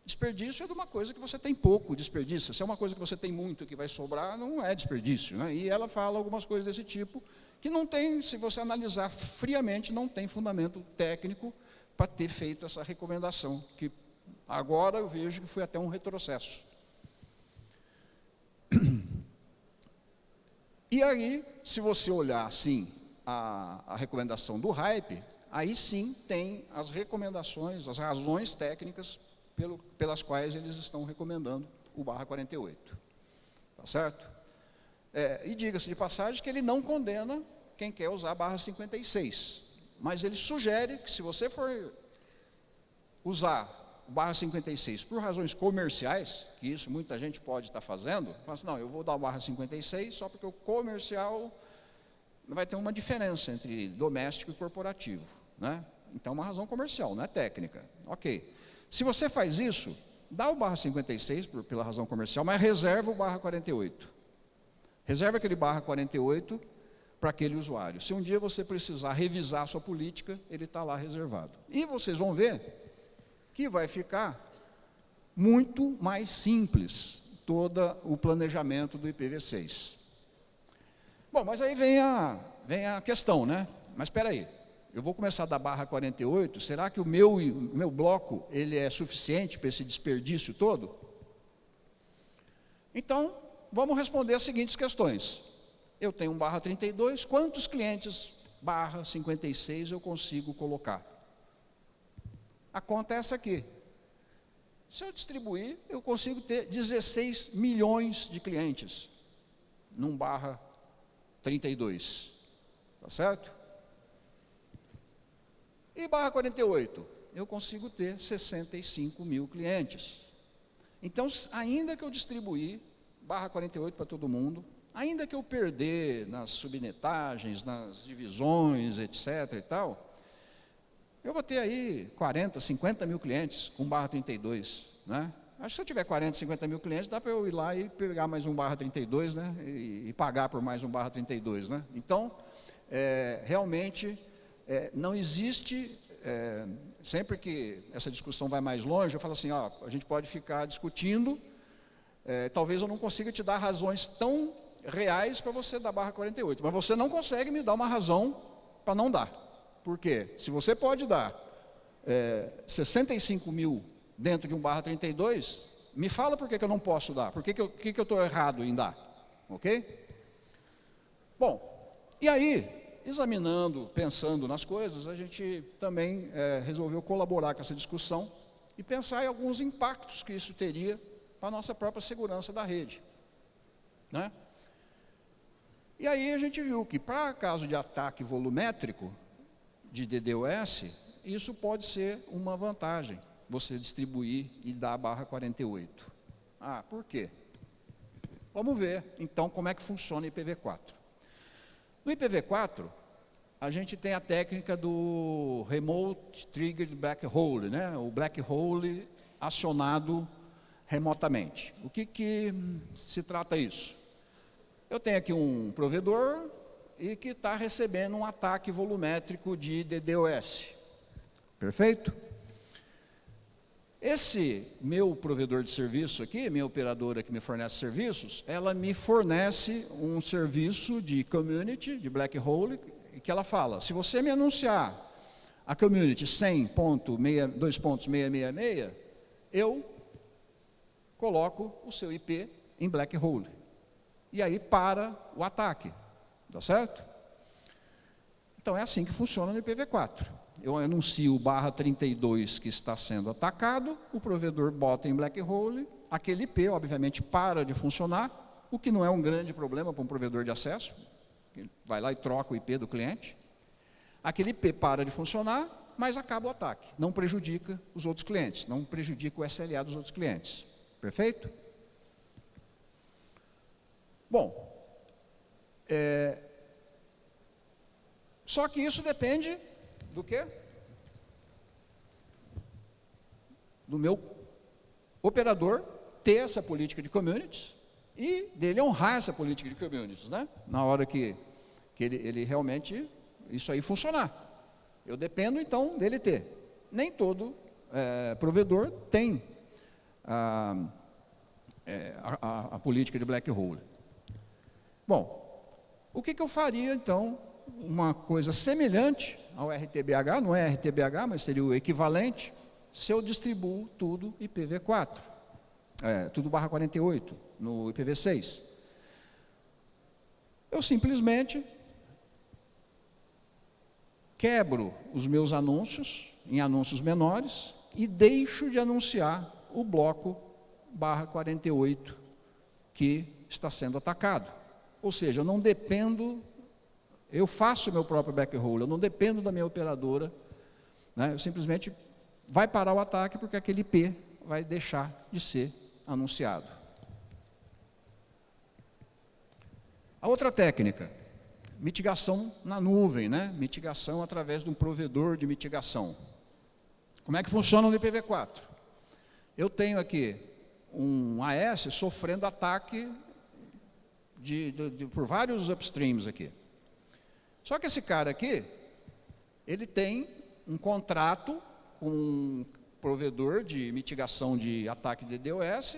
Desperdício é de uma coisa que você tem pouco desperdício. Se é uma coisa que você tem muito que vai sobrar, não é desperdício, né? E ela fala algumas coisas desse tipo que não tem, se você analisar friamente, não tem fundamento técnico para ter feito essa recomendação, que agora eu vejo que foi até um retrocesso. E aí, se você olhar assim a recomendação do hype, aí sim tem as recomendações, as razões técnicas pelas quais eles estão recomendando o barra 48. Tá certo? E diga-se de passagem que ele não condena quem quer usar a barra 56. Mas ele sugere que se você for usar o barra 56 por razões comerciais, que isso muita gente pode estar fazendo, fala assim, não, eu vou dar o barra 56 só porque o comercial vai ter uma diferença entre doméstico e corporativo, né? Então, é uma razão comercial, não é técnica. Ok. Se você faz isso, dá o barra 56 pela razão comercial, mas reserva o barra 48. Reserva aquele barra 48 para aquele usuário. Se um dia você precisar revisar a sua política, ele está lá reservado. E vocês vão ver que vai ficar muito mais simples todo o planejamento do IPv6. Bom, mas aí vem a questão, né? Mas espera aí, eu vou começar da barra 48, será que o meu bloco ele é suficiente para esse desperdício todo? Então, vamos responder as seguintes questões. Eu tenho um barra 32, quantos clientes barra 56 eu consigo colocar? A conta é essa aqui. Se eu distribuir, eu consigo ter 16 milhões de clientes num barra 32. Tá certo? E barra 48, eu consigo ter 65 mil clientes. Então, ainda que eu distribuir barra 48 para todo mundo, ainda que eu perder nas subnetagens, nas divisões, etc. e tal, eu vou ter aí 40, 50 mil clientes com barra 32, né? Acho que se eu tiver 40, 50 mil clientes, dá para eu ir lá e pegar mais um barra 32, né? E pagar por mais um barra 32, né? Então, realmente, não existe, sempre que essa discussão vai mais longe, eu falo assim, ó, a gente pode ficar discutindo, talvez eu não consiga te dar razões tão reais para você dar barra 48, mas você não consegue me dar uma razão para não dar. Por quê? Se você pode dar 65 mil dentro de um barra 32, me fala por que eu não posso dar, por que eu estou errado em dar, ok? Bom, e aí, examinando, pensando nas coisas, a gente também resolveu colaborar com essa discussão e pensar em alguns impactos que isso teria para a nossa própria segurança da rede, né? E aí a gente viu que para caso de ataque volumétrico de DDoS, isso pode ser uma vantagem, você distribuir e dar a barra 48. Por quê? Vamos ver, então, como é que funciona o IPv4. No IPv4, a gente tem a técnica do Remote Triggered Black Hole, né? O black hole acionado remotamente. O que se trata isso? Eu tenho aqui um provedor e que está recebendo um ataque volumétrico de DDoS. Perfeito? Esse meu provedor de serviço aqui, minha operadora que me fornece serviços, ela me fornece um serviço de community, de black hole, que ela fala, se você me anunciar a community 100.2.666, eu coloco o seu IP em black hole. E aí para o ataque. Tá certo? Então é assim que funciona no IPv4. eu anuncio o barra 32 que está sendo atacado, o provedor bota em black hole, aquele IP, obviamente, para de funcionar, o que não é um grande problema para um provedor de acesso, ele vai lá e troca o IP do cliente. Aquele IP para de funcionar, mas acaba o ataque, não prejudica os outros clientes, não prejudica o SLA dos outros clientes. Perfeito? Bom, só que isso depende do quê? Do meu operador ter essa política de communities e dele honrar essa política de communities, né? Na hora que ele realmente, isso aí funcionar. Eu dependo, então, dele ter. Nem todo provedor tem a política de black hole. Bom, o que eu faria, então, uma coisa semelhante ao RTBH, não é RTBH, mas seria o equivalente, se eu distribuo tudo IPv4, tudo barra 48, no IPv6. Eu simplesmente quebro os meus anúncios em anúncios menores e deixo de anunciar o bloco barra 48 que está sendo atacado. Ou seja, eu não dependo, eu faço o meu próprio backhole, eu não dependo da minha operadora, né? Eu simplesmente vai parar o ataque porque aquele IP vai deixar de ser anunciado. A outra técnica, mitigação na nuvem, né? Mitigação através de um provedor de mitigação. Como é que funciona no IPv4? Eu tenho aqui um AS sofrendo ataque por vários upstreams aqui. Só que esse cara aqui, ele tem um contrato com um provedor de mitigação de ataque de DDoS,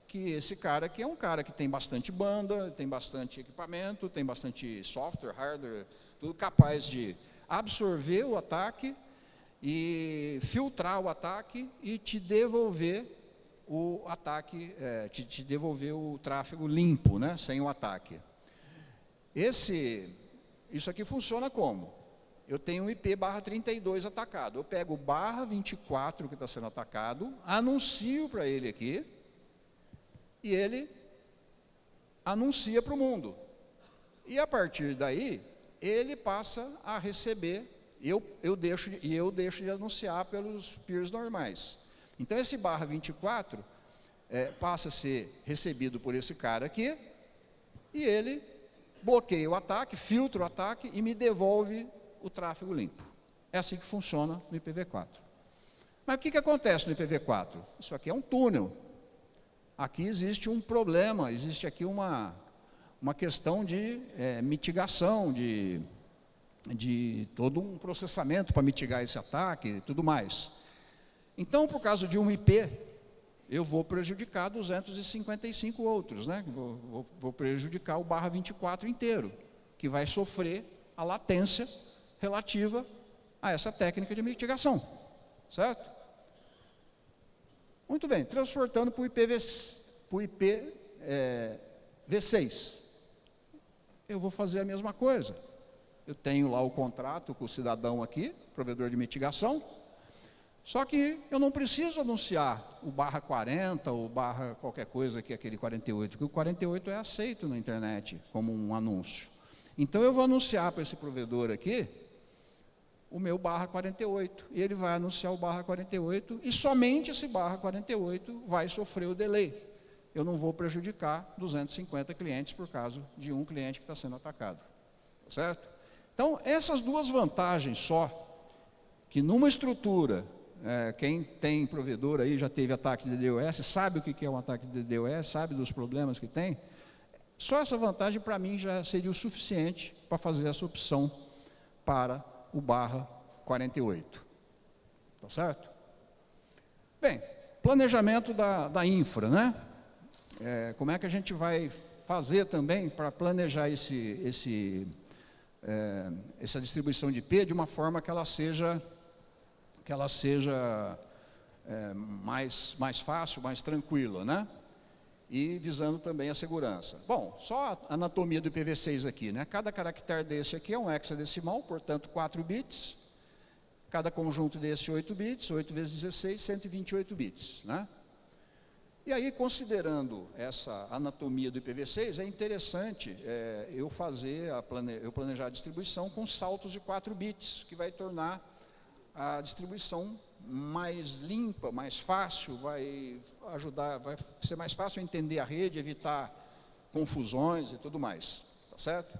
que esse cara aqui é um cara que tem bastante banda, tem bastante equipamento, tem bastante software, hardware, tudo capaz de absorver o ataque e filtrar o ataque e te devolver o ataque, te devolver o tráfego limpo, né, sem o ataque. Isso aqui funciona como? Eu tenho um IP barra 32 atacado. Eu pego o barra 24 que está sendo atacado, anuncio para ele aqui, e ele anuncia para o mundo. E a partir daí, ele passa a receber, eu deixo de anunciar pelos peers normais. Então, esse barra 24 passa a ser recebido por esse cara aqui, e ele bloqueia o ataque, filtra o ataque e me devolve o tráfego limpo. É assim que funciona no IPv4. Mas o que acontece no IPv4? Isso aqui é um túnel. Aqui existe um problema, existe aqui uma questão de mitigação, de todo um processamento para mitigar esse ataque e tudo mais. Então, por causa de um IP, eu vou prejudicar 255 outros, né? Vou prejudicar o barra 24 inteiro, que vai sofrer a latência relativa a essa técnica de mitigação, certo? Muito bem, transportando para o IPv6. Eu vou fazer a mesma coisa. Eu tenho lá o contrato com o cidadão aqui, provedor de mitigação, só que eu não preciso anunciar o barra 40 ou barra qualquer coisa aqui, aquele 48, porque o 48 é aceito na internet como um anúncio. Então eu vou anunciar para esse provedor aqui o meu barra 48, e ele vai anunciar o barra 48, e somente esse barra 48 vai sofrer o delay. Eu não vou prejudicar 250 clientes por causa de um cliente que está sendo atacado. Tá certo? Então, essas duas vantagens só, que numa estrutura, quem tem provedor aí, já teve ataque de DDoS, sabe o que é um ataque de DDoS, sabe dos problemas que tem, só essa vantagem para mim já seria o suficiente para fazer essa opção para o barra 48. Tá certo? Bem, planejamento da infra, né? Como é que a gente vai fazer também para planejar essa distribuição de IP de uma forma que ela seja mais fácil, mais tranquila, né? E visando também a segurança. Bom, só a anatomia do IPv6 aqui, né? Cada caractere desse aqui é um hexadecimal, portanto 4 bits. Cada conjunto desse 8 bits, 8 vezes 16, 128 bits, né? E aí, considerando essa anatomia do IPv6, é interessante eu planejar a distribuição com saltos de 4 bits, que vai tornar a distribuição mais limpa, mais fácil, vai ser mais fácil entender a rede, evitar confusões e tudo mais, tá certo?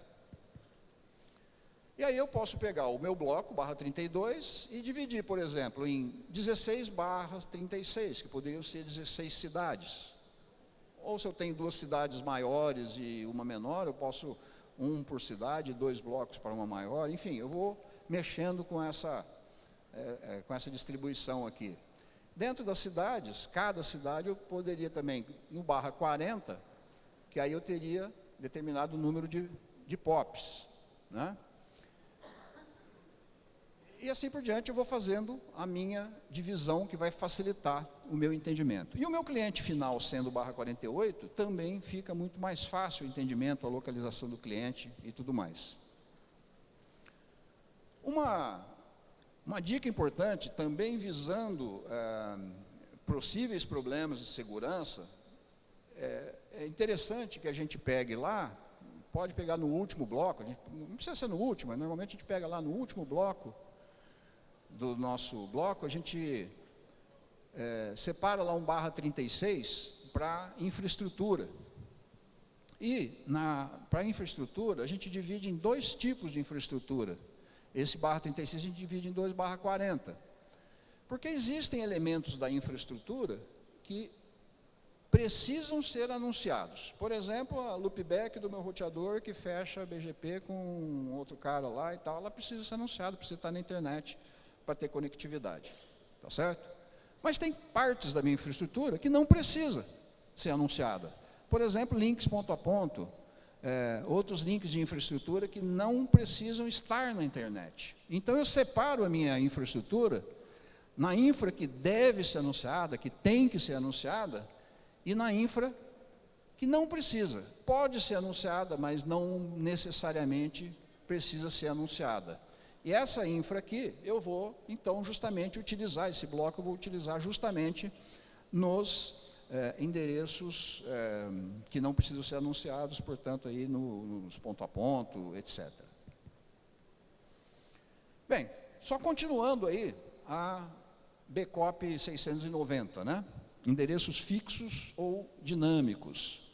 E aí eu posso pegar o meu bloco, barra 32, e dividir, por exemplo, em 16 barras 36, que poderiam ser 16 cidades. Ou se eu tenho 2 cidades maiores e uma menor, eu posso 1 por cidade, 2 blocos para uma maior, enfim, eu vou mexendo com essa distribuição aqui. Dentro das cidades, cada cidade eu poderia também, no barra 40, que aí eu teria determinado número de POPs, né? E assim por diante eu vou fazendo a minha divisão que vai facilitar o meu entendimento. E o meu cliente final, sendo barra 48, também fica muito mais fácil o entendimento, a localização do cliente e tudo mais. Uma dica importante, também visando possíveis problemas de segurança, é interessante que a gente pegue lá, pode pegar no último bloco, não precisa ser no último, mas normalmente a gente pega lá no último bloco, do nosso bloco, a gente separa lá um barra 36 para infraestrutura. E, para infraestrutura, a gente divide em 2 tipos de infraestrutura. Esse barra 36 a gente divide em 2 barra 40. Porque existem elementos da infraestrutura que precisam ser anunciados. Por exemplo, a loopback do meu roteador que fecha a BGP com outro cara lá e tal, ela precisa ser anunciada, precisa estar na internet para ter conectividade, tá certo? Mas tem partes da minha infraestrutura que não precisa ser anunciada. Por exemplo, links ponto a ponto, outros links de infraestrutura que não precisam estar na internet. Então eu separo a minha infraestrutura na infra que deve ser anunciada, que tem que ser anunciada, e na infra que não precisa. Pode ser anunciada, mas não necessariamente precisa ser anunciada. E essa infra aqui, eu vou, então, justamente utilizar, esse bloco eu vou utilizar justamente nos endereços que não precisam ser anunciados, portanto, aí nos ponto a ponto, etc. Bem, só continuando aí a BCOP 690, né? Endereços fixos ou dinâmicos.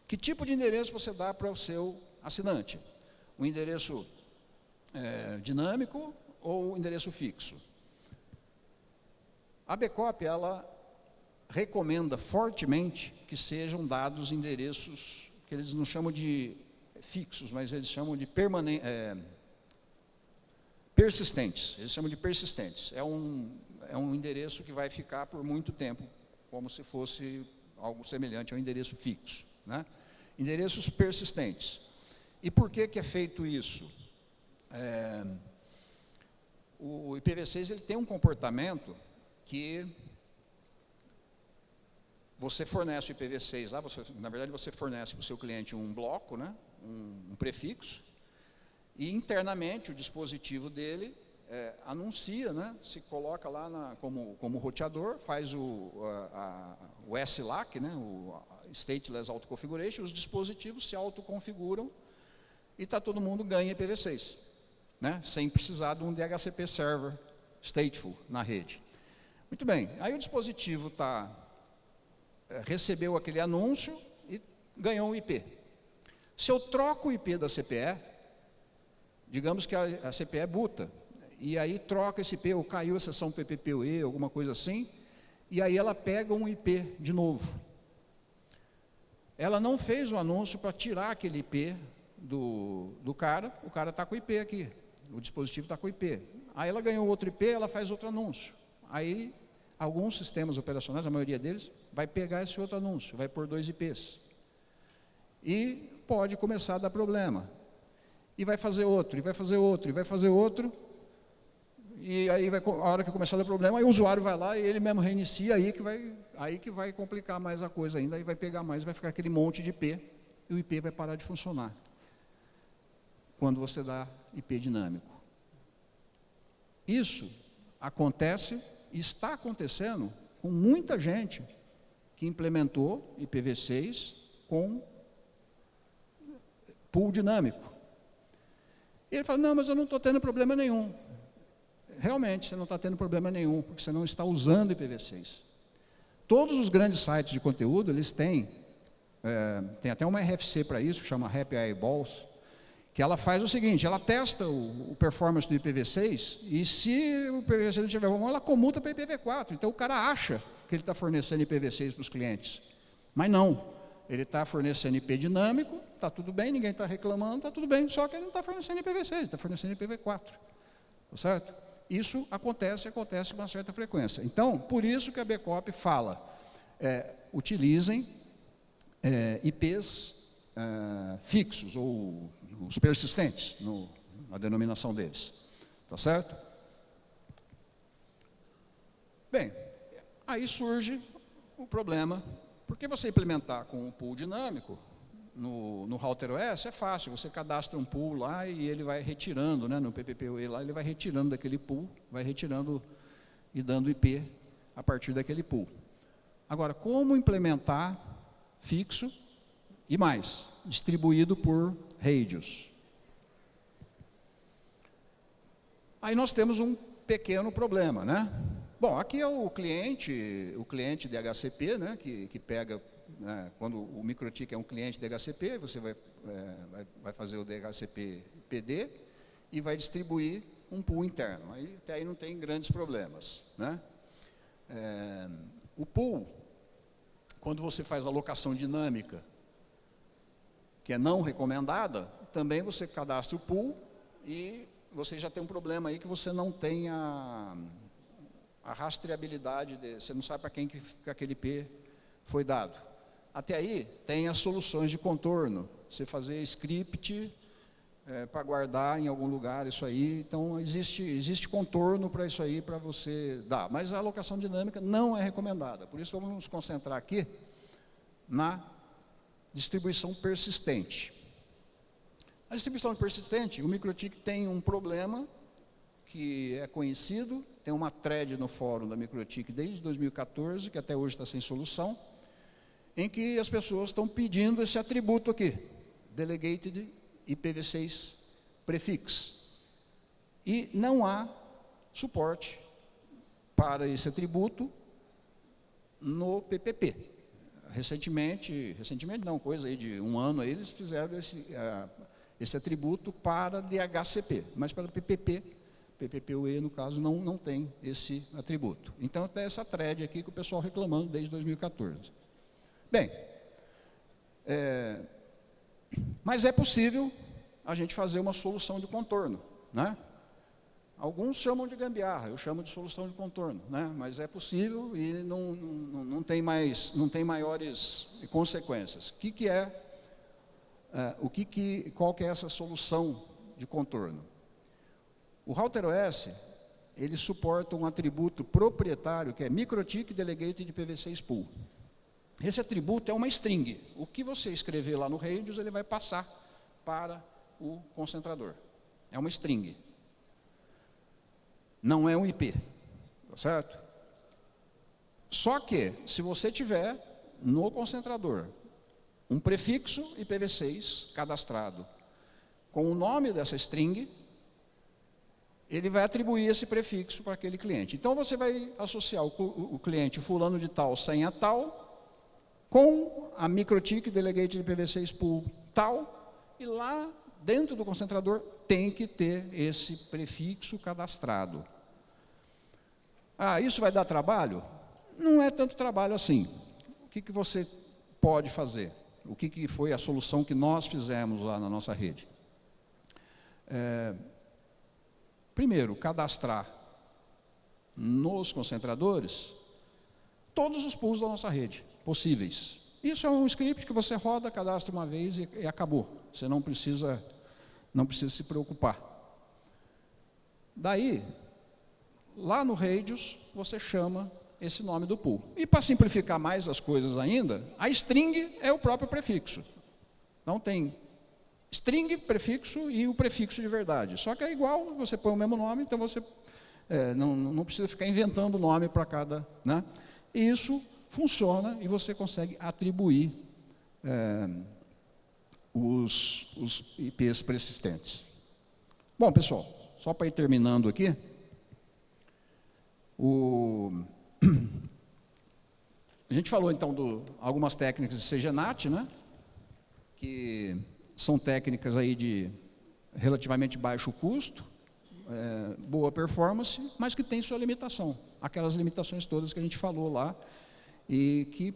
Que tipo de endereço você dá para o seu assinante? Um endereço dinâmico ou endereço fixo? A BCOP, ela recomenda fortemente que sejam dados endereços que eles não chamam de fixos, mas eles chamam de persistentes. Eles chamam de persistentes. É um endereço que vai ficar por muito tempo, como se fosse algo semelhante ao endereço fixo, né? Endereços persistentes. E por que é feito isso? O IPv6 ele tem um comportamento que você fornece o IPv6 lá, na verdade você fornece para o seu cliente um bloco, né, um prefixo, e internamente o dispositivo dele anuncia, né, se coloca lá como roteador, faz o SLAC, né, o Stateless Auto Configuration, os dispositivos se autoconfiguram e todo mundo ganha IPv6. Né, sem precisar de um DHCP server stateful na rede. Muito bem, aí o dispositivo recebeu aquele anúncio e ganhou um IP. Se eu troco o IP da CPE, digamos que a CPE buta, e aí troca esse IP, ou caiu a seção PPPoE, alguma coisa assim, e aí ela pega um IP de novo. Ela não fez o anúncio para tirar aquele IP do cara, o cara está com o IP aqui. O dispositivo está com IP. Aí ela ganhou outro IP, ela faz outro anúncio. Aí, alguns sistemas operacionais, a maioria deles, vai pegar esse outro anúncio, vai pôr 2 IPs. E pode começar a dar problema. E vai fazer outro, e vai fazer outro, e vai fazer outro. E aí, a hora que começar a dar problema, aí o usuário vai lá e ele mesmo reinicia, aí que vai complicar mais a coisa ainda, aí vai pegar mais, vai ficar aquele monte de IP, e o IP vai parar de funcionar. Quando você dá IP dinâmico. Isso acontece e está acontecendo com muita gente que implementou IPv6 com pool dinâmico. E ele fala, não, mas eu não estou tendo problema nenhum. Realmente, você não está tendo problema nenhum, porque você não está usando IPv6. Todos os grandes sites de conteúdo, eles têm, tem até uma RFC para isso, chama Happy Eyeballs, que ela faz o seguinte, ela testa o performance do IPv6, e se o IPv6 não estiver bom, ela comuta para IPv4. Então, o cara acha que ele está fornecendo IPv6 para os clientes. Mas não, ele está fornecendo IP dinâmico, está tudo bem, ninguém está reclamando, está tudo bem, só que ele não está fornecendo IPv6, ele está fornecendo IPv4. Tá certo? Isso acontece com uma certa frequência. Então, por isso que a BCOP fala, utilizem IPs fixos, ou os persistentes, na denominação deles. Tá certo? Bem, aí surge o problema, porque você implementar com um pool dinâmico, no Router OS é fácil, você cadastra um pool lá e ele vai retirando, né, no PPPoE lá, ele vai retirando daquele pool, vai retirando e dando IP a partir daquele pool. Agora, como implementar fixo e mais, distribuído por radios? Aí nós temos um pequeno problema, né? Bom, aqui é o cliente DHCP, né, que pega, quando o MikroTik é um cliente DHCP, você vai fazer o DHCP PD e vai distribuir um pool interno. Até aí não tem grandes problemas, né? O pool, quando você faz a alocação dinâmica, que é não recomendada, também você cadastra o pool e você já tem um problema aí que você não tem a rastreabilidade, você não sabe para quem que aquele IP foi dado. Até aí, tem as soluções de contorno, você fazer script para guardar em algum lugar isso aí, então existe contorno para isso aí, para você dar, mas a alocação dinâmica não é recomendada, por isso vamos nos concentrar aqui na distribuição persistente. A distribuição persistente, o MikroTik tem um problema que é conhecido, tem uma thread no fórum da MikroTik desde 2014, que até hoje está sem solução, em que as pessoas estão pedindo esse atributo aqui, Delegated IPv6 Prefix. E não há suporte para esse atributo no PPP. Recentemente não, coisa aí de um ano, aí eles fizeram esse atributo para DHCP, mas para PPPoE, no caso, não tem esse atributo. Então, tem essa thread aqui que o pessoal reclamando desde 2014. Bem, mas é possível a gente fazer uma solução de contorno, né? Alguns chamam de gambiarra, eu chamo de solução de contorno, né? Mas é possível e não tem maiores consequências. Qual que é essa solução de contorno? O Router OS, ele suporta um atributo proprietário que é MikroTik Delegated IPv6 Pool. Esse atributo é uma string. O que você escrever lá no radius, ele vai passar para o concentrador. É uma string. Não é um IP, tá certo? Só que, se você tiver no concentrador um prefixo IPv6 cadastrado com o nome dessa string, ele vai atribuir esse prefixo para aquele cliente. Então, você vai associar o cliente fulano de tal, senha tal, com a MikroTik Delegated IPv6 Pool tal, e lá dentro do concentrador tem que ter esse prefixo cadastrado. Ah, isso vai dar trabalho? Não é tanto trabalho assim. O que você pode fazer? O que foi a solução que nós fizemos lá na nossa rede? Primeiro, cadastrar nos concentradores todos os pools da nossa rede possíveis. Isso é um script que você roda, cadastra uma vez e acabou. Você não precisa se preocupar. Daí, lá no radius, você chama esse nome do pool. E para simplificar mais as coisas ainda, a string é o próprio prefixo. Não tem string, prefixo e o prefixo de verdade. Só que é igual, você põe o mesmo nome, então você não precisa ficar inventando nome para cada, né? E isso funciona e você consegue atribuir os IPs persistentes. Bom, pessoal, só para ir terminando aqui, a gente falou então de algumas técnicas de CGNAT, né? Que são técnicas aí de relativamente baixo custo, boa performance, mas que tem sua limitação, aquelas limitações todas que a gente falou lá, e que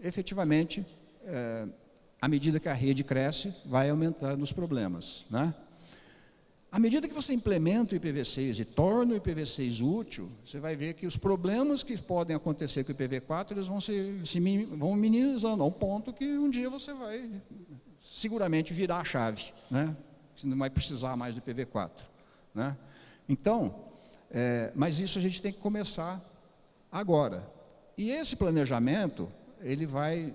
efetivamente, à medida que a rede cresce, vai aumentando os problemas, né? À medida que você implementa o IPv6 e torna o IPv6 útil, você vai ver que os problemas que podem acontecer com o IPv4, eles vão minimizando, ao ponto que um dia você vai seguramente virar a chave, né? Você não vai precisar mais do IPv4, né? Então, mas isso a gente tem que começar agora. E esse planejamento, ele vai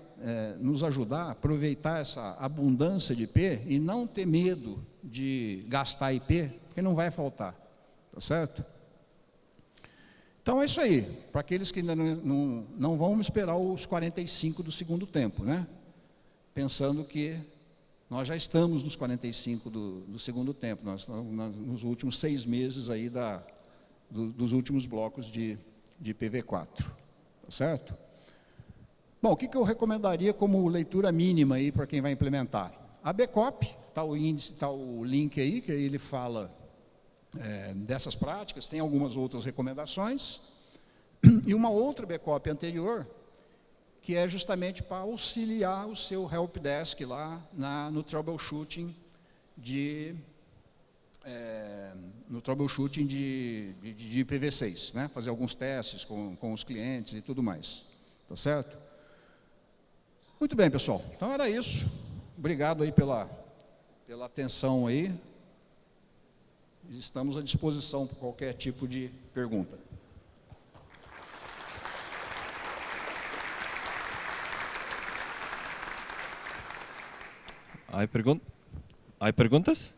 nos ajudar a aproveitar essa abundância de IP e não ter medo de gastar IP, porque não vai faltar, tá certo? Então é isso aí, para aqueles que ainda não vão esperar os 45 do segundo tempo, né? Pensando que nós já estamos nos 45 do segundo tempo, nós estamos nos últimos 6 meses aí dos últimos blocos de IPv4, tá certo? Bom, o que eu recomendaria como leitura mínima aí para quem vai implementar? A BCOP, está o link aí, que aí ele fala dessas práticas, tem algumas outras recomendações, e uma outra BCOP anterior, que é justamente para auxiliar o seu helpdesk lá no troubleshooting de IPv6, né? Fazer alguns testes com os clientes e tudo mais, tá certo? Muito bem, pessoal, então era isso, obrigado aí pela atenção aí, estamos à disposição para qualquer tipo de pergunta. Hay perguntas?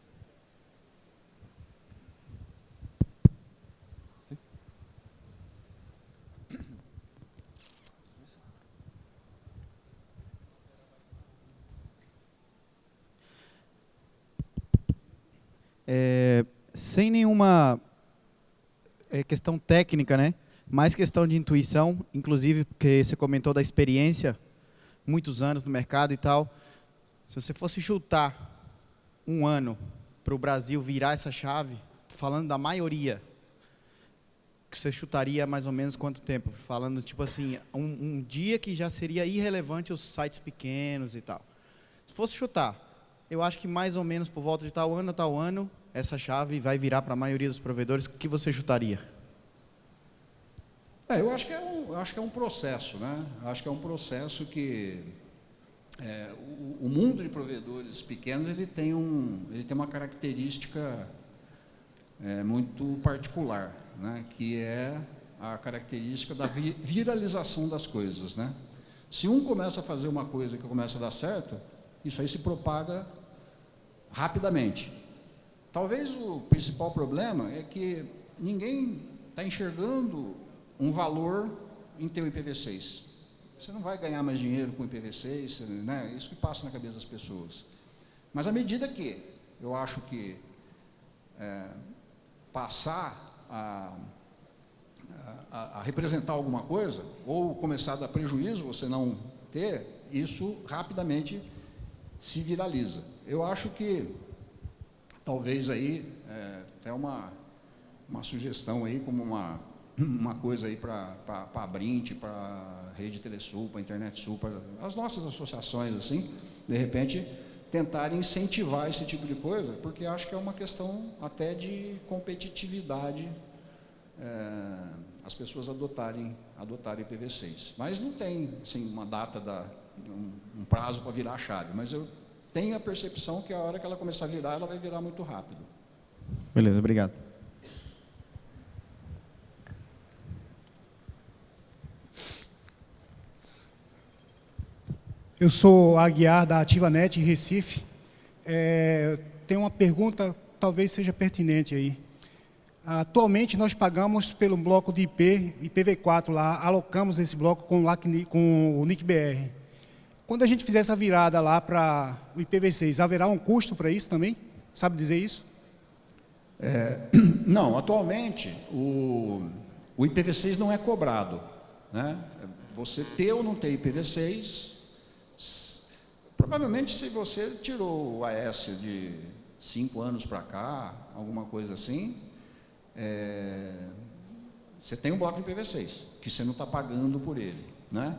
Sem nenhuma questão técnica, né? Mais questão de intuição, inclusive porque você comentou da experiência, muitos anos no mercado e tal. Se você fosse chutar um ano para o Brasil virar essa chave, falando da maioria, você chutaria mais ou menos quanto tempo? Falando tipo assim, um dia que já seria irrelevante os sites pequenos e tal. Se fosse chutar, eu acho que mais ou menos por volta de tal ano, essa chave vai virar para a maioria dos provedores. O que você chutaria? Eu acho que é um processo, né? Acho que é um processo que o mundo de provedores pequenos ele tem uma característica muito particular, né? Que é a característica da viralização das coisas, né? Se um começa a fazer uma coisa que começa a dar certo, isso aí se propaga rapidamente. Talvez o principal problema é que ninguém está enxergando um valor em ter o IPv6. Você não vai ganhar mais dinheiro com o IPv6, né? Isso que passa na cabeça das pessoas. Mas à medida que eu acho que passar a representar alguma coisa, ou começar a dar prejuízo, você não ter, isso rapidamente se viraliza. Eu acho que talvez aí, até uma sugestão aí, como uma coisa aí para a Brint, para a Rede Telesul, para a Internet Sul, para as nossas associações, assim, de repente, tentarem incentivar esse tipo de coisa, porque acho que é uma questão até de competitividade, as pessoas adotarem IPv6. Mas não tem, assim, uma data, um prazo para virar a chave, mas eu tenho a percepção que a hora que ela começar a virar, ela vai virar muito rápido. Beleza, obrigado. Eu sou Aguiar, da AtivaNet, em Recife. Tem uma pergunta, talvez seja pertinente aí. Atualmente, nós pagamos pelo bloco de IP, IPv4 lá, alocamos esse bloco com o NIC-BR. Quando a gente fizer essa virada lá para o IPv6, haverá um custo para isso também? Sabe dizer isso? Não, atualmente o IPv6 não é cobrado, né? Você ter ou não ter IPv6, provavelmente se você tirou o AS de 5 anos para cá, alguma coisa assim, você tem um bloco de IPv6, que você não está pagando por ele, né?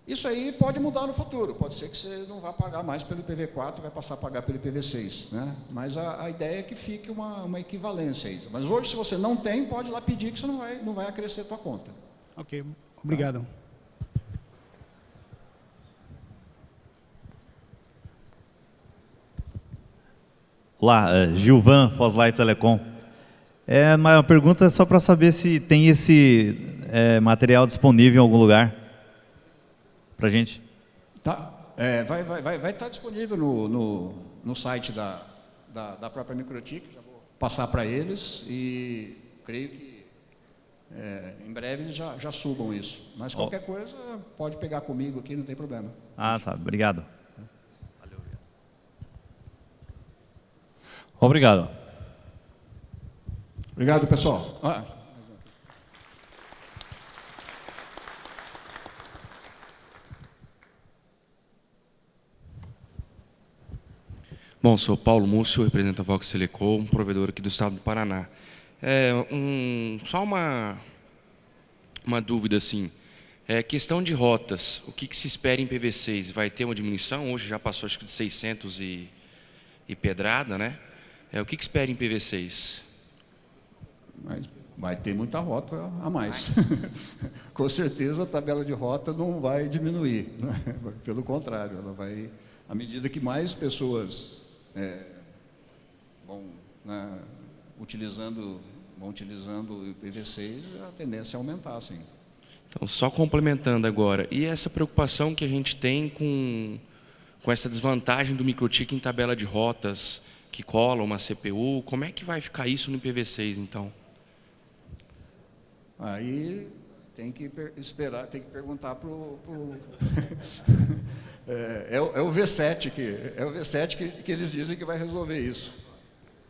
Isso aí pode mudar no futuro, pode ser que você não vá pagar mais pelo IPv4, vai passar a pagar pelo IPv6, né? Mas a ideia é que fique uma equivalência a isso. Mas hoje, se você não tem, pode ir lá pedir que você não vai acrescer a tua conta. Ok, obrigado. Olá, Gilvan, Foslight Telecom. Uma pergunta só para saber se tem esse material disponível em algum lugar para a gente. Tá, vai estar disponível no site da própria Microtik, já vou passar para eles e creio que em breve eles já subam isso. Mas qualquer coisa pode pegar comigo aqui, não tem problema. Ah, tá, obrigado. Obrigado. Obrigado, pessoal. Bom, sou Paulo Múcio, represento a Vox Telecom, um provedor aqui do estado do Paraná. Só uma dúvida, assim. Questão de rotas, o que se espera em IPv6? Vai ter uma diminuição? Hoje já passou, acho que de 600 e pedrada, né? O que espera em IPv6? Mas vai ter muita rota a mais. Com certeza a tabela de rota não vai diminuir, né? Pelo contrário, ela vai, à medida que mais pessoas vão utilizando o IPv6, a tendência é aumentar, sim. Então, só complementando agora, e essa preocupação que a gente tem com essa desvantagem do MikroTik em tabela de rotas, que cola uma CPU, como é que vai ficar isso no IPv6, então? Aí tem que esperar, tem que perguntar para o é o V7 que eles dizem que vai resolver isso.